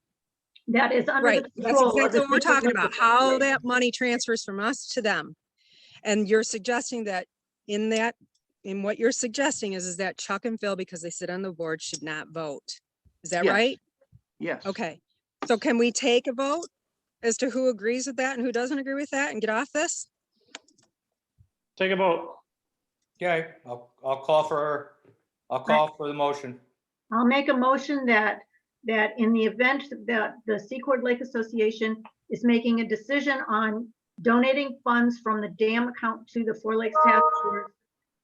S2: that is under
S3: Right.
S2: the
S3: That's
S2: control of
S3: exactly
S2: the
S3: what we're talking about,
S2: Secord
S3: how
S2: Lake
S3: that money transfers from us to them. And you're suggesting that in what you're suggesting is that Chuck and Phil, because they sit on the board, should not vote. Is that
S8: Yes.
S3: right?
S8: Yes.
S3: Okay. So can we take a vote as to who agrees with that and who doesn't agree with that and get off this?
S4: Take a vote.
S1: Okay, I'll call for the motion.
S2: I'll make a motion that in the event that the Secord Lake Association is making a decision on donating funds from the dam account to the Four Lakes Task Force,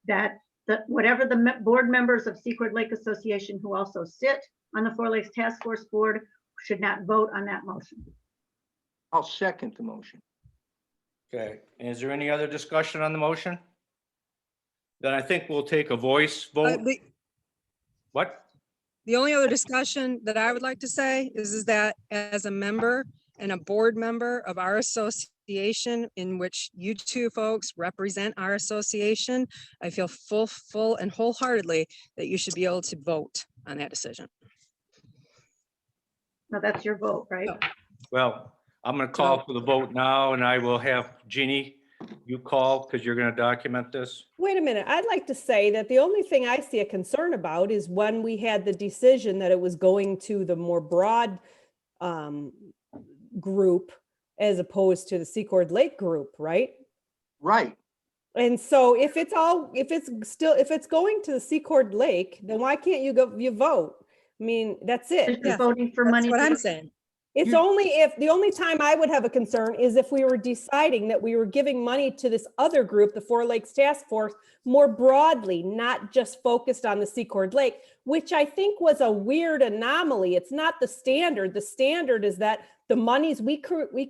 S2: that whatever the board members of Secord Lake Association who also sit on the Four Lakes Task Force board should not vote on that motion.
S8: I'll second the motion.
S1: Okay, is there any other discussion on the motion? Then I think we'll take a voice vote. What?
S3: The only other discussion that I would like to say is that as a member and a board member of our association, in which you two folks represent our association, I feel full and wholeheartedly that you should be able to vote on that decision.
S2: No, that's your vote, right?
S3: Oh.
S1: Well, I'm going to call for the vote now, and I will have Jeannie, you call because you're going to document this.
S9: Wait a minute. I'd like to say that the only thing I see a concern about is when we had the decision that it was going to the more broad group as opposed to the Secord Lake group, right?
S8: Right.
S9: And so if it's going to the Secord Lake, then why can't you vote? I mean, that's it.
S2: You're voting for
S3: That's
S2: money.
S3: what
S2: to-
S3: I'm saying.
S9: It's the only time I would have a concern is if we were deciding that we were giving money to this other group, the Four Lakes Task Force, more broadly, not just focused on the Secord Lake, which I think was a weird anomaly. It's not the standard. The standard is that the monies we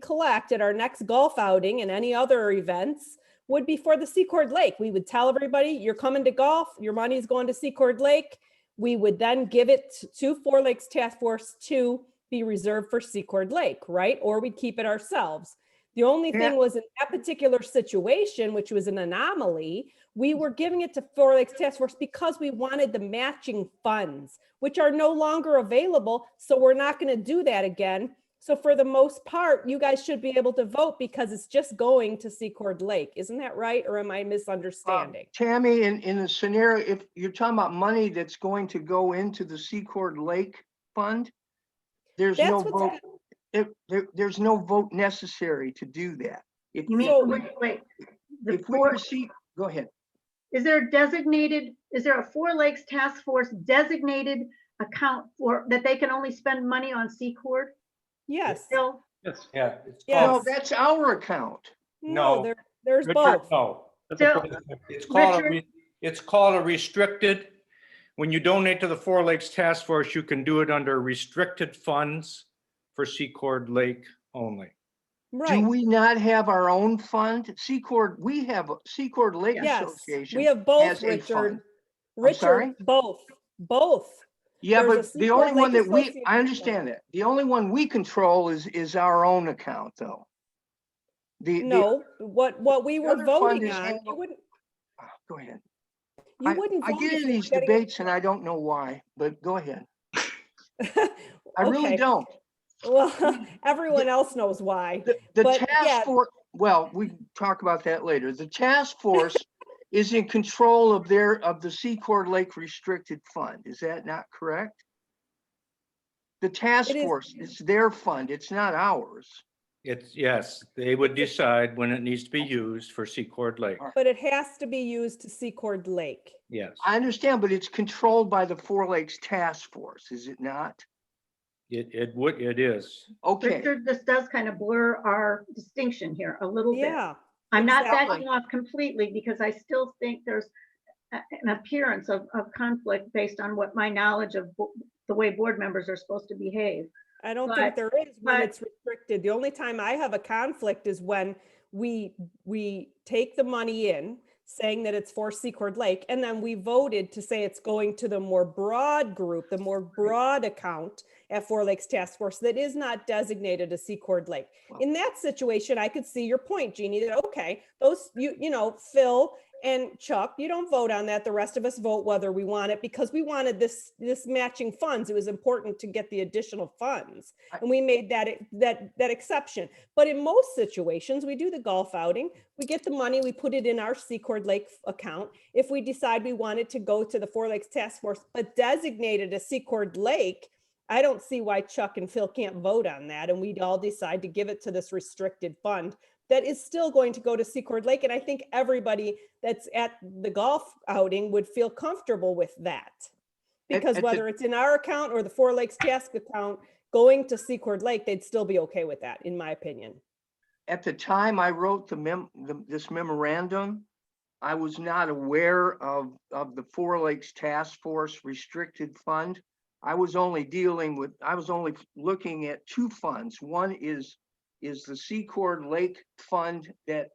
S9: collect at our next golf outing and any other events would be for the Secord Lake. We would tell everybody, you're coming to golf, your money is going to Secord Lake. We would then give it to Four Lakes Task Force to be reserved for Secord Lake, right? Or we'd keep it ourselves. The only thing was in that particular situation, which was an anomaly, we were giving it to Four Lakes Task Force because we wanted the matching funds, which are no longer available. So we're not going to do that again. So for the most part, you guys should be able to vote because it's just going to Secord Lake. Isn't that right? Or am I misunderstanding?
S8: Tammy, in the scenario, if you're talking about money that's going to go into the Secord Lake Fund, there's
S9: That's
S8: no
S9: what's
S8: vote. There's no vote necessary to do that. If
S2: You mean,
S9: So-
S2: wait. The
S8: if we
S2: four,
S8: receive, go ahead.
S2: is there a Four Lakes Task Force designated account for, that they can only spend money on Secord?
S9: Yes.
S2: Still,
S4: Yes.
S1: Yeah. It's
S9: Yes.
S1: called-
S8: No, that's our account.
S9: No,
S1: No.
S9: there's
S1: Richard,
S9: both.
S1: no.
S4: That's a
S2: Still-
S4: point.
S1: It's called a restricted. When you donate to the Four Lakes Task Force, you can do it under restricted funds for Secord Lake only.
S8: Do
S9: Right.
S8: we not have our own fund? Secord, we have a Secord Lake
S9: Yes,
S8: Association.
S9: we have both,
S8: has a fund.
S9: Richard.
S8: sorry?
S9: Richard, both.
S8: Yeah,
S9: There's a
S8: but the only
S9: Secord
S8: one
S9: Lake
S8: that we,
S9: Association
S8: I understand that. The only one we control is our own account, though.
S9: No, what we were
S8: other fund
S9: voting
S8: is
S9: on,
S8: handled-
S9: you wouldn't,
S8: Go ahead.
S9: you wouldn't.
S8: I
S9: vote
S8: get
S9: if
S8: in
S9: you
S8: these
S9: were getting-
S8: debates and I don't know why, but go ahead. I really
S9: Okay.
S8: don't.
S9: Well, everyone else knows why.
S8: The
S9: But, yeah.
S8: task force, well, we can talk about that later. The task force is in control of the Secord Lake Restricted Fund. Is that not correct? The task
S9: It is.
S8: force, it's their fund. It's not ours.
S1: Yes, they would decide when it needs to be used for Secord Lake.
S9: But it has to be used to Secord Lake.
S1: Yes,
S8: I understand, but it's controlled by the Four Lakes Task Force, is it not?
S1: it is.
S8: Okay,
S2: Richard, this does kind of blur our distinction here a little bit.
S9: Yeah.
S2: I'm not
S9: exactly.
S2: backing off completely because I still think there's an appearance of conflict based on what my knowledge of the way board members are supposed to behave.
S9: I don't
S2: But-
S9: think there is when
S2: but-
S9: it's restricted. The only time I have a conflict is when we take the money in, saying that it's for Secord Lake, and then we voted to say it's going to the more broad group, the more broad account at Four Lakes Task Force that is not designated as Secord Lake.
S8: Well-
S9: In that situation, I could see your point, Jeannie, that, okay, those, you know, Phil and Chuck, you don't vote on that. The rest of us vote whether we want it because we wanted this matching funds. It was important to get the additional funds. And we made that exception. But in most situations, we do the golf outing, we get the money, we put it in our Secord Lake account. If we decide we want it to go to the Four Lakes Task Force, but designated as Secord Lake, I don't see why Chuck and Phil can't vote on that. And we'd all decide to give it to this restricted fund that is still going to go to Secord Lake. And I think everybody that's at the golf outing would feel comfortable with that. Because
S8: at the-
S9: whether it's in our account or the Four Lakes Task account going to Secord Lake, they'd still be okay with that, in my opinion.
S8: at the time I wrote this memorandum, I was not aware of the Four Lakes Task Force Restricted Fund. I was only looking at two funds. One is the Secord Lake Fund that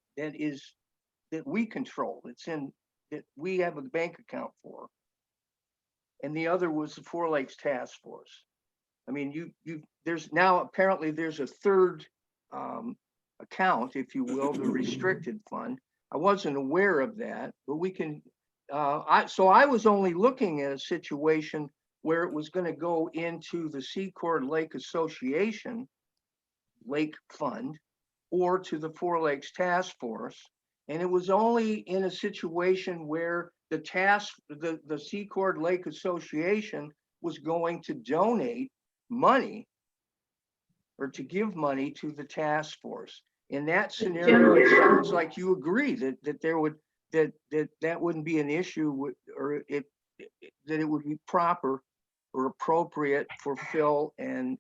S8: we control. It's in that we have a bank account for. And the other was the Four Lakes Task Force. I mean, there's now, apparently there's a third account, if you will, the restricted fund. I wasn't aware of that, but we can, so I was only looking at a situation where it was going to go into the Secord Lake Association Lake Fund or to the Four Lakes Task Force. And it was only in a situation where the Secord Lake Association was going to donate money or to give money to the task force. In that scenario, it sounds like you agree that there would, that wouldn't be an issue or that it would be proper or appropriate for Phil and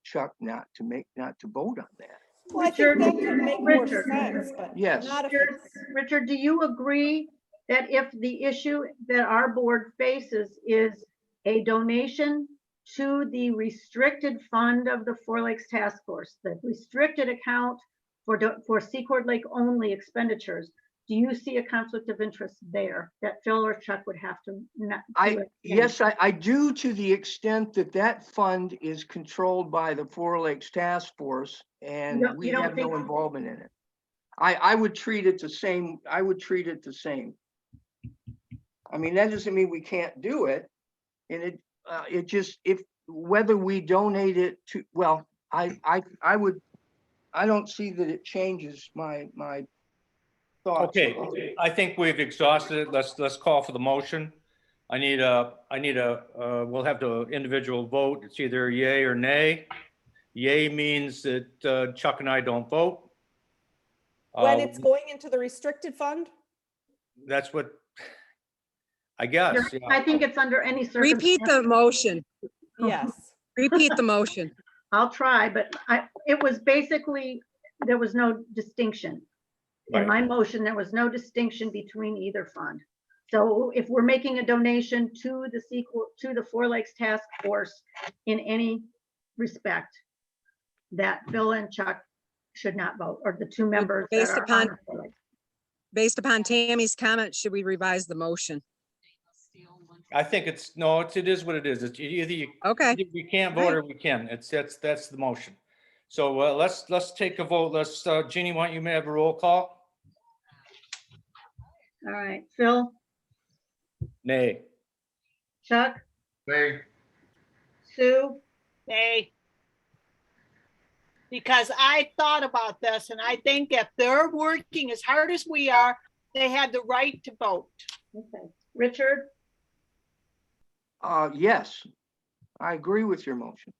S8: Chuck not to vote on that.
S9: Well, I think that
S2: Richard,
S9: could make more
S2: Richard.
S9: sense, but
S8: Yes.
S9: not if
S2: Richard,
S9: it's.
S2: Richard, do you agree that if the issue that our board faces is a donation to the restricted fund of the Four Lakes Task Force, the restricted account for Secord Lake only expenditures, do you see a conflict of interest there that Phil or Chuck would have to not?
S8: Yes, I do, to the extent that fund is controlled by the Four Lakes Task Force and
S2: You don't-
S8: we
S2: you don't
S8: have no
S2: think-
S8: involvement in it. I would treat it the same. I would treat it the same. I mean, that doesn't mean we can't do it. And it just, whether we donate it to, well, I don't see that it changes my thoughts.
S1: Okay, I think we've exhausted it. Let's call for the motion. I need a, we'll have the individual vote. It's either yay or nay. Yay means that Chuck and I don't vote.
S9: When it's going into the restricted fund?
S1: That's what, I guess, yeah.
S2: I think it's under any circumstance.
S3: Repeat the motion.
S9: Yes.
S3: Repeat the motion.
S2: I'll try, but it was basically, there was no distinction. In
S1: Right.
S2: my motion, there was no distinction between either fund. So if we're making a donation to the Four Lakes Task Force in any respect, that Phil and Chuck should not vote, or the two members that
S3: Based
S2: are on
S3: upon-
S2: the Four Lakes.
S3: Based upon Tammy's comment, should we revise the motion?
S1: I think no, it is what it is. It's either
S3: Okay.
S1: we can't vote or we can. That's the motion. So let's take a vote. Jeannie, why don't you have a roll call?
S2: All right, Phil,
S1: Nay.
S2: Chuck,
S7: Nay.
S2: Sue,
S5: Nay. Because I thought about this and I think if they're working as hard as we are, they have the right to vote.
S2: okay, Richard,
S8: Yes, I agree with your motion.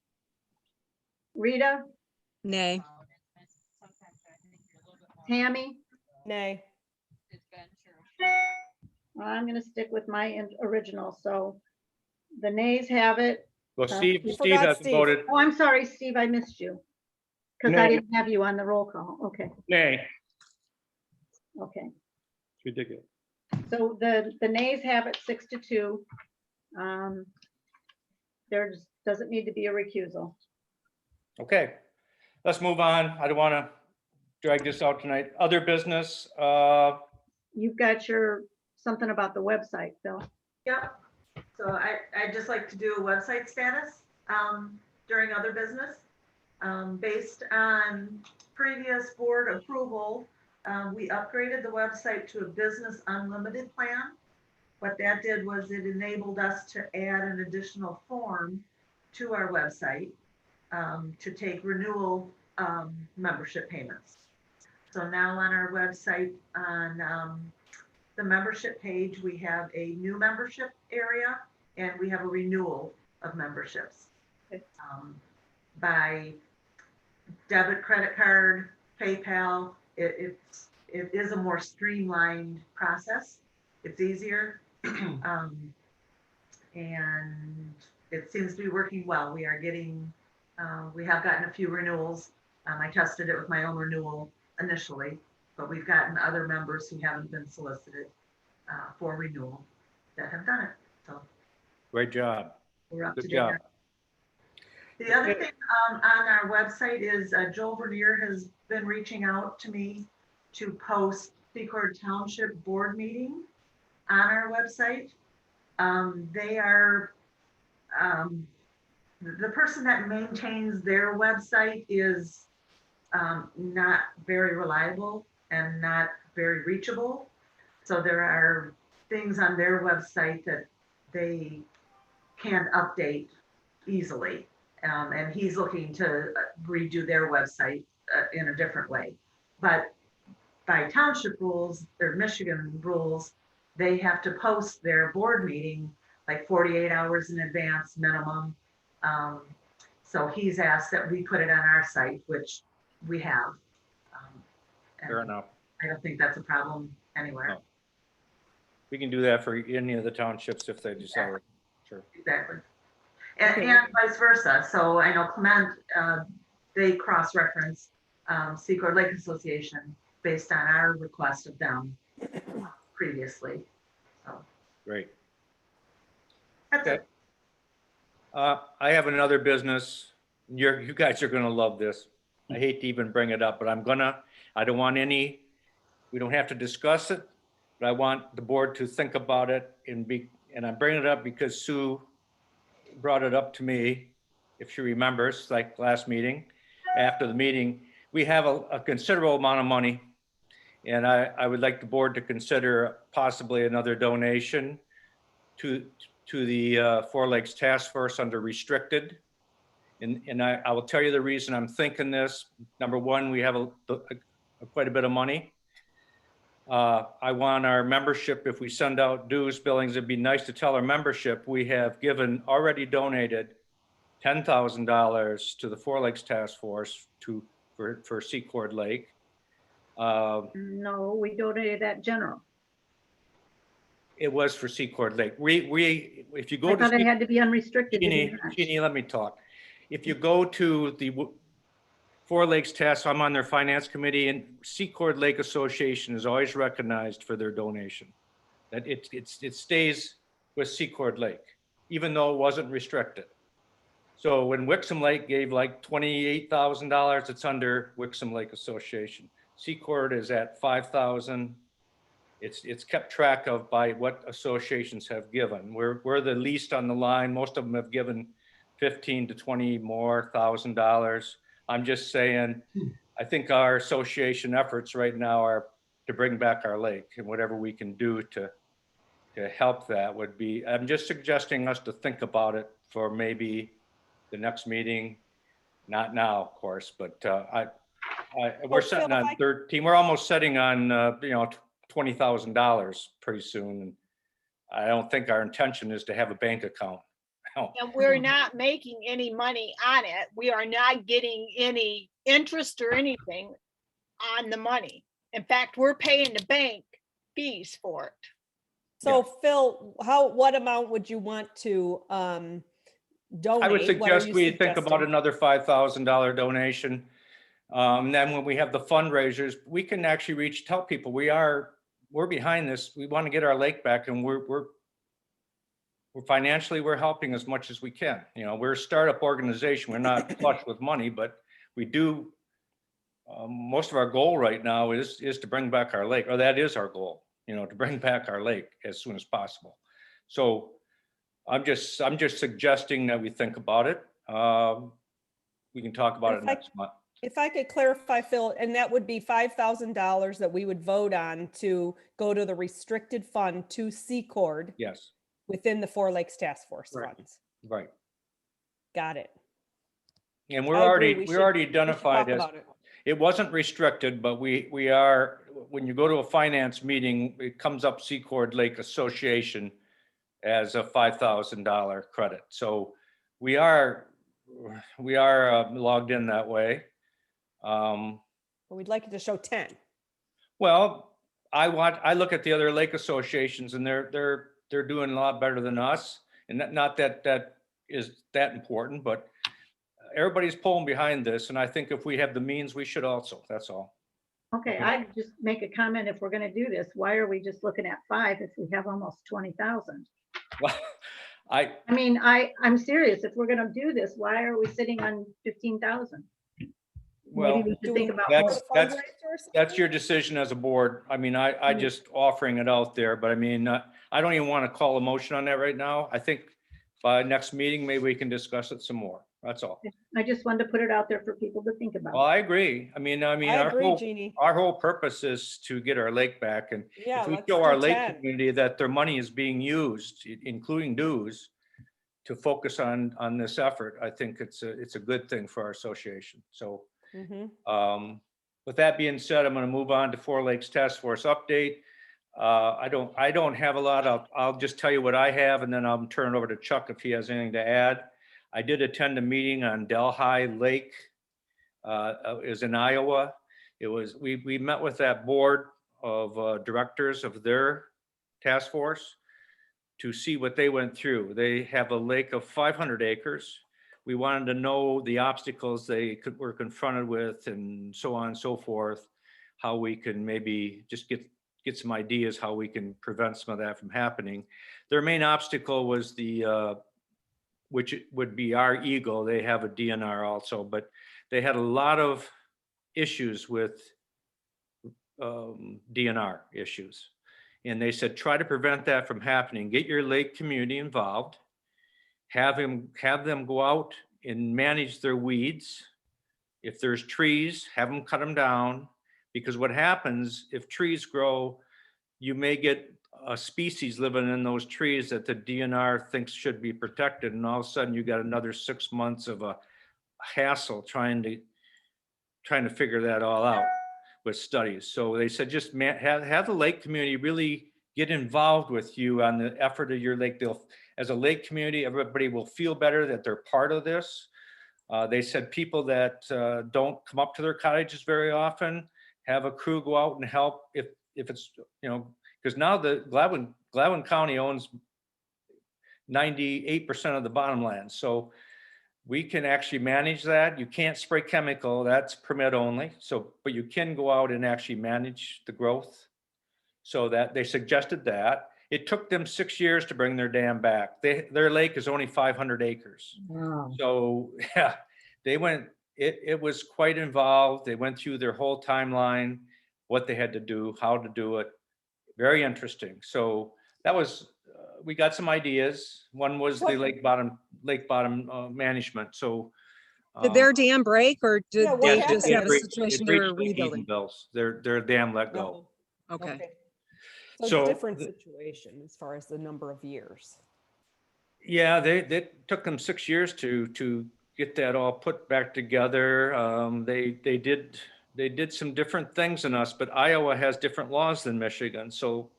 S2: Rita,
S3: Nay.
S2: Tammy.
S9: Nay.
S2: I'm gonna stick with my original, so the nays have it.
S1: Well, Steve
S9: forgot
S1: hasn't
S9: Steve.
S1: voted.
S2: Oh, I'm sorry, Steve, I missed you. Because I
S1: Nay.
S2: didn't have you on the roll call. Okay,
S1: Nay.
S2: okay.
S1: It's ridiculous.
S2: So the nays have it 6-2. There doesn't need to be a recusal.
S1: Okay, let's move on. I don't want to drag this out tonight. Other business,
S2: You've got something about the website, Phil.
S6: Yep. So I'd just like to do a website status during other business. Based on previous board approval, we upgraded the website to a business unlimited plan. What that did was it enabled us to add an additional form to our website to take renewal membership payments. So now on our website, on the membership page, we have a new membership area and we have a renewal of memberships. By debit, credit card, PayPal, it is a more streamlined process. It's easier. And it seems to be working well. We are getting, we have gotten a few renewals. I tested it with my own renewal initially, but we've gotten other members who haven't been solicited for renewal that have done it. So
S1: great job.
S6: we're up
S1: Good
S6: to date.
S1: job.
S6: The other thing on our website is Joel Vernier has been reaching out to me to post Secord Township board meeting on our website. They are, the person that maintains their website is not very reliable and not very reachable. So there are things on their website that they can't update easily. And he's looking to redo their website in a different way. But by township rules, their Michigan rules, they have to post their board meeting like 48 hours in advance minimum. So he's asked that we put it on our site, which we have.
S1: Fair
S6: And
S1: enough.
S6: I don't think that's a problem anywhere.
S1: No. We can do that for any of the townships if they decide. Sure.
S6: Exactly.
S9: Okay.
S6: And vice versa. So I know Clement, they cross-reference Secord Lake Association based on our request of them previously. So
S1: Great.
S6: that's
S1: Okay.
S6: it.
S1: I have another business. You guys are gonna love this. I hate to even bring it up, but I don't want any, we don't have to discuss it, but I want the board to think about it and I'm bringing it up because Sue brought it up to me, if she remembers, like last meeting. After the meeting, we have a considerable amount of money. And I would like the board to consider possibly another donation to the Four Lakes Task Force under restricted. And I will tell you the reason I'm thinking this. Number one, we have quite a bit of money. I want our membership, if we send out dues billings, it'd be nice to tell our membership, we have already donated $10,000 to the Four Lakes Task Force for Secord Lake.
S2: No, we donated that general.
S1: It was for Secord Lake. If you go
S2: I
S1: to
S2: thought it had to be unrestricted. didn't
S1: Jeannie,
S2: it?
S1: Jeannie, let me talk. If you go to the Four Lakes Task, I'm on their finance committee, and Secord Lake Association is always recognized for their donation. That it stays with Secord Lake, even though it wasn't restricted. So when Wixom Lake gave like $28,000, it's under Wixom Lake Association. Secord is at 5,000. It's kept track of by what associations have given. We're the least on the line. Most of them have given 15 to 20 more $1,000. I'm just saying, I think our association efforts right now are to bring back our lake, and whatever we can do to help that would be, I'm just suggesting us to think about it for maybe the next meeting. Not now, of course, but we're
S9: Phil,
S1: setting
S9: if
S1: on
S9: I-
S1: 13, we're almost setting on, $20,000 pretty soon. And I don't think our intention is to have a bank account. No.
S5: And we're not making any money on it. We are not getting any interest or anything on the money. In fact, we're paying the bank fees for it.
S9: So Phil, what amount would you want to donate?
S1: I would
S9: What are
S1: suggest
S9: you
S1: we think about
S9: suggesting?
S1: another $5,000 donation. Then when we have the fundraisers, we can actually tell people we're behind this. We want to get our lake back, and we're financially, we're helping as much as we can. We're a startup organization. We're not flush with money, but we do. Most of our goal right now is to bring back our lake, or that is our goal, to bring back our lake as soon as possible. So I'm just suggesting that we think about it. We can talk about it next month.
S9: If I could clarify, Phil, and that would be $5,000 that we would vote on to go to the restricted fund to Secord
S1: Yes,
S9: within the Four Lakes Task Force
S1: Right.
S9: funds.
S1: right.
S9: Got it.
S1: And
S9: I
S1: we're
S9: agree.
S1: already
S9: We
S1: we're
S9: should-
S1: already
S9: we should
S1: identified
S9: talk
S1: as,
S9: about it.
S1: it wasn't restricted, but we are, when you go to a finance meeting, it comes up Secord Lake Association as a $5,000 credit. So we are logged in that way.
S9: But we'd like it to show 10.
S1: Well, I look at the other lake associations, and they're doing a lot better than us. And not that is that important, but everybody's pulling behind this. And I think if we have the means, we should also, that's all.
S2: Okay, I'd just make a comment. If we're gonna do this, why are we just looking at 5 if we have almost 20,000?
S1: Well,
S2: I mean, I'm serious. If we're gonna do this, why are we sitting on 15,000?
S1: Well,
S2: Maybe we should think about.
S1: that's-
S9: Fundraiser or
S1: that's your
S9: something?
S1: decision as a board. I mean, I
S2: Mm.
S1: just offering it out there, but I mean, I don't even want to call a motion on that right now. I think by next meeting, maybe we can discuss it some more. That's all.
S2: I just wanted to put it out there for people to think
S1: Well,
S2: about.
S1: I agree. I mean,
S9: I
S1: our
S9: agree,
S1: whole,
S9: Jeannie.
S1: our whole purpose is to get our lake back. And
S9: Yeah,
S1: if we
S9: let's
S1: show
S9: do
S1: our lake
S9: 10.
S1: community that their money is being used, including dues, to focus on this effort, I think it's a good thing for our association. So
S9: Mhm.
S1: with that being said, I'm going to move on to Four Lakes Task Force update. I don't have a lot. I'll just tell you what I have, and then I'll turn it over to Chuck if he has anything to add. I did attend a meeting on Delhi Lake. It was in Iowa. We met with that board of directors of their task force to see what they went through. They have a lake of 500 acres. We wanted to know the obstacles were confronted with and so on and so forth, how we can maybe just get some ideas how we can prevent some of that from happening. Their main obstacle was which would be our Eagle. They have a DNR also, but they had a lot of issues with DNR issues. And they said, try to prevent that from happening. Get your lake community involved. Have them go out and manage their weeds. If there's trees, have them cut them down. Because what happens if trees grow, you may get a species living in those trees that the DNR thinks should be protected. And all of a sudden you got another 6 months of a hassle trying to figure that all out with studies. So they said, just have the lake community really get involved with you on the effort of your lake. As a lake community, everybody will feel better that they're part of this. They said people that don't come up to their cottages very often, have a crew go out and help if it's, because now the Gladwin County owns 98% of the bottomland. So we can actually manage that. You can't spray chemical, that's permit only. So, but you can go out and actually manage the growth. So that they suggested that. It took them 6 years to bring their dam back. Their lake is only 500 acres.
S2: Wow.
S1: So yeah, it was quite involved. They went through their whole timeline, what they had to do, how to do it. Very interesting. So that was, we got some ideas. One was the lake bottom management. So.
S3: Did their dam break or did
S9: Yeah, what
S3: they
S1: yes,
S3: just
S1: it
S3: have a
S1: breached-
S3: situation
S1: it
S3: they were
S1: breached the
S3: rebuilding?
S1: Eden Bills. Their dam let go.
S9: Oh,
S3: Okay.
S9: So
S1: So
S9: different situation as far as the number of years.
S1: Yeah, they took them 6 years to get that all put back together. They did some different things than us, but Iowa has different laws than Michigan. So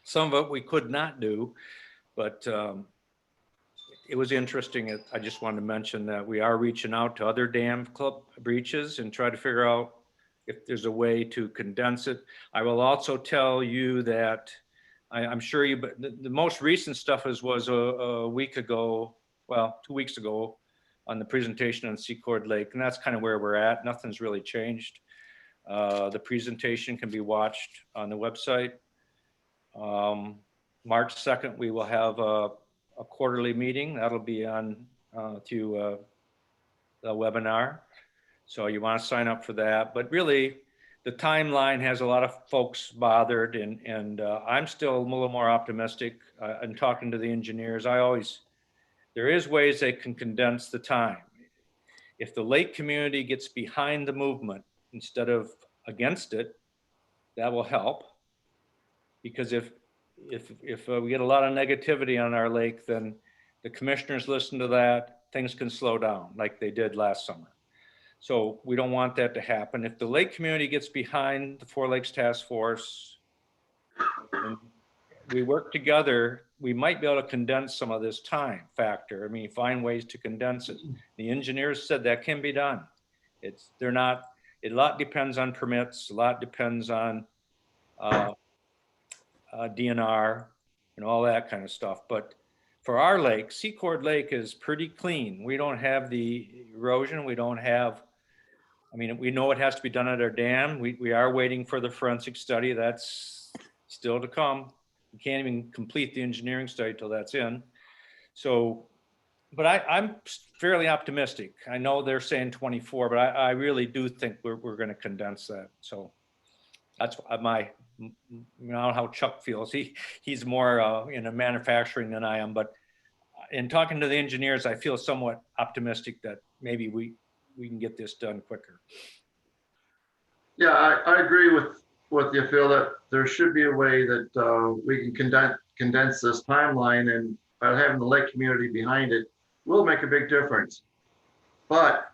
S1: some of it we could not do, but it was interesting. I just wanted to mention that we are reaching out to other dam club breaches and try to figure out if there's a way to condense it. I will also tell you that I'm sure you, but the most recent stuff was a week ago, well, 2 weeks ago on the presentation on Secord Lake. And that's kind of where we're at. Nothing's really changed. The presentation can be watched on the website. March 2nd, we will have a quarterly meeting. That'll be on through the webinar. So you want to sign up for that. But really, the timeline has a lot of folks bothered, and I'm still a little more optimistic. I'm talking to the engineers. There is ways they can condense the time. If the lake community gets behind the movement instead of against it, that will help. Because if we get a lot of negativity on our lake, then the commissioners listen to that, things can slow down like they did last summer. So we don't want that to happen. If the lake community gets behind the Four Lakes Task Force and we work together, we might be able to condense some of this time factor. I mean, find ways to condense it. The engineers said that can be done. A lot depends on permits, a lot depends on DNR and all that kind of stuff. But for our lake, Secord Lake is pretty clean. We don't have the erosion. We don't have, I mean, we know it has to be done at our dam. We are waiting for the forensic study. That's still to come. We can't even complete the engineering study till that's in. So but I'm fairly optimistic. I know they're saying 24, but I really do think we're going to condense that. So that's my, you know, how Chuck feels. He's more in a manufacturing than I am, but in talking to the engineers, I feel somewhat optimistic that maybe we can get this done quicker.
S7: Yeah, I agree with you, Phil, that there should be a way that we can condense this timeline, and by having the lake community behind it will make a big difference. But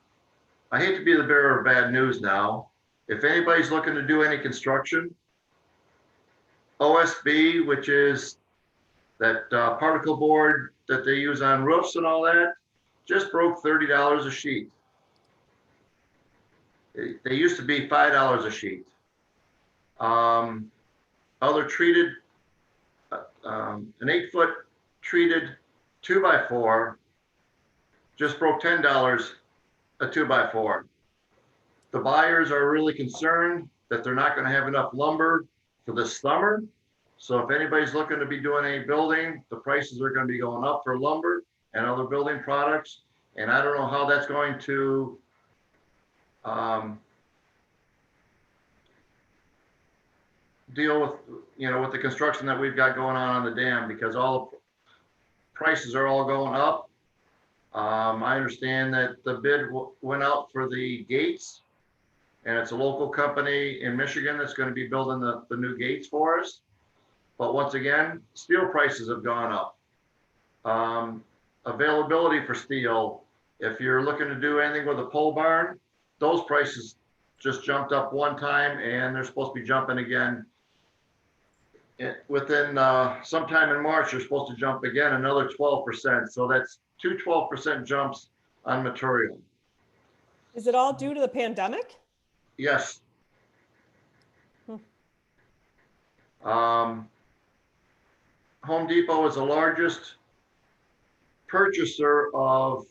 S7: I hate to be the bearer of bad news now. If anybody's looking to do any construction, OSB, which is that particle board that they use on roofs and all that, just broke $30 a sheet. They used to be $5 a sheet. Other treated, an 8-foot treated 2x4 just broke $10 a 2x4. The buyers are really concerned that they're not going to have enough lumber for this summer. So if anybody's looking to be doing any building, the prices are going to be going up for lumber and other building products. And I don't know how that's going to deal with, you know, with the construction that we've got going on the dam, because all the prices are all going up. I understand that the bid went out for the gates, and it's a local company in Michigan that's going to be building the new gates for us. But once again, steel prices have gone up. Availability for steel, if you're looking to do anything with a pole barn, those prices just jumped up one time, and they're supposed to be jumping again. Within sometime in March, they're supposed to jump again another 12%. So that's 12% jumps on material.
S9: Is it all due to the pandemic?
S7: Yes. Home Depot is the largest purchaser of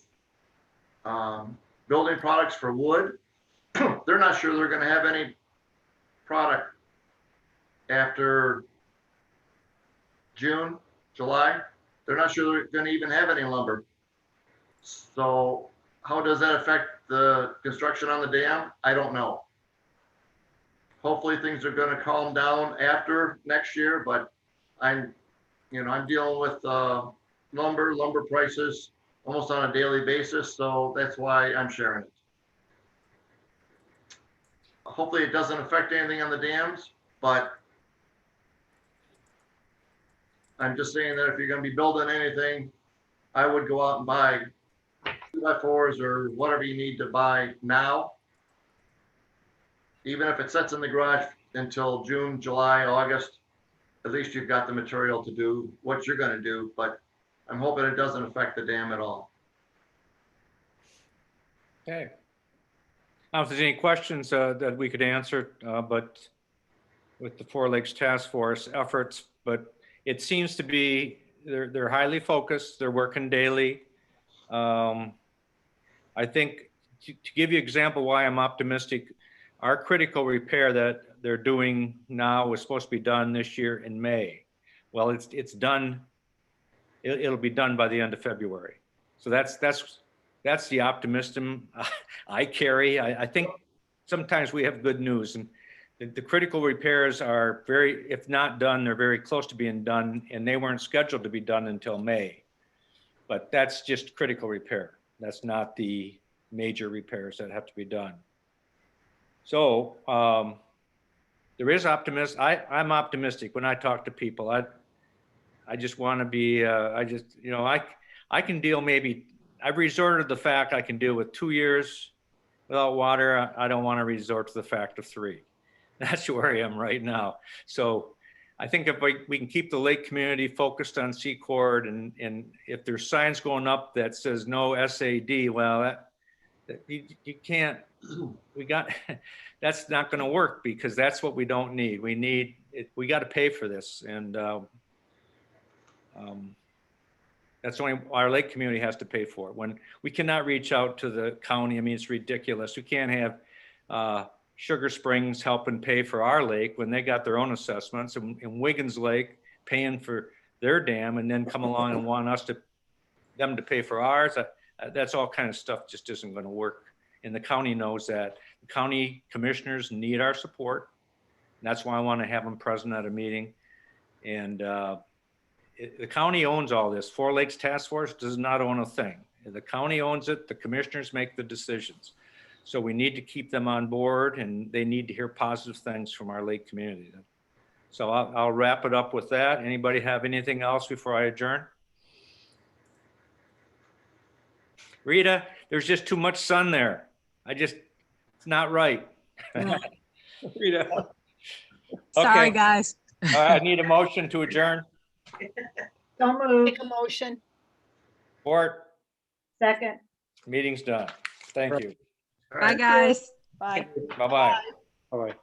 S7: building products for wood. They're not sure they're going to have any product after June, July. They're not sure they're going to even have any lumber. So how does that affect the construction on the dam? I don't know. Hopefully things are going to calm down after next year, but I'm dealing with lumber prices almost on a daily basis, so that's why I'm sharing it. Hopefully it doesn't affect anything on the dams, but I'm just saying that if you're going to be building anything, I would go out and buy 2x4s or whatever you need to buy now. Even if it sits in the garage until June, July, August, at least you've got the material to do what you're going to do, but I'm hoping it doesn't affect the dam at all.
S1: Okay. I don't know if there's any questions that we could answer, but with the Four Lakes Task Force efforts, but it seems to be they're highly focused. They're working daily. I think to give you an example why I'm optimistic, our critical repair that they're doing now was supposed to be done this year in May. Well, it's done. It'll be done by the end of February. So that's the optimism I carry. I think sometimes we have good news, and the critical repairs are if not done, they're very close to being done, and they weren't scheduled to be done until May. But that's just critical repair. That's not the major repairs that have to be done. So there is optimism. I'm optimistic when I talk to people. I just want to be, I can deal maybe, I've resorted to the fact I can deal with 2 years without water. I don't want to resort to the fact of 3. That's where I am right now. So I think if we can keep the lake community focused on Secord, and if there's signs going up that says no SAD, well, you can't, that's not going to work, because that's what we don't need. We got to pay for this. And that's only our lake community has to pay for it. When we cannot reach out to the county, I mean, it's ridiculous. We can't have Sugar Springs helping pay for our lake when they got their own assessments, and Wiggins Lake paying for their dam, and then come along and want us to them to pay for ours. That's all kind of stuff just isn't going to work. And the county knows that. The county commissioners need our support. That's why I want to have them present at a meeting. And the county owns all this. Four Lakes Task Force does not own a thing. The county owns it. The commissioners make the decisions. So we need to keep them on board, and they need to hear positive things from our lake community. So I'll wrap it up with that. Anybody have anything else before I adjourn? Rita, there's just too much sun there. It's not right. Rita.
S3: Sorry,
S1: Okay.
S3: guys.
S1: I need a motion to adjourn.
S2: Don't move.
S5: Make a motion.
S1: Board,
S2: Second.
S1: meeting's done. Thank you.
S7: All
S3: Bye,
S7: right.
S3: guys.
S9: Bye.
S1: Bye-bye.
S4: All right.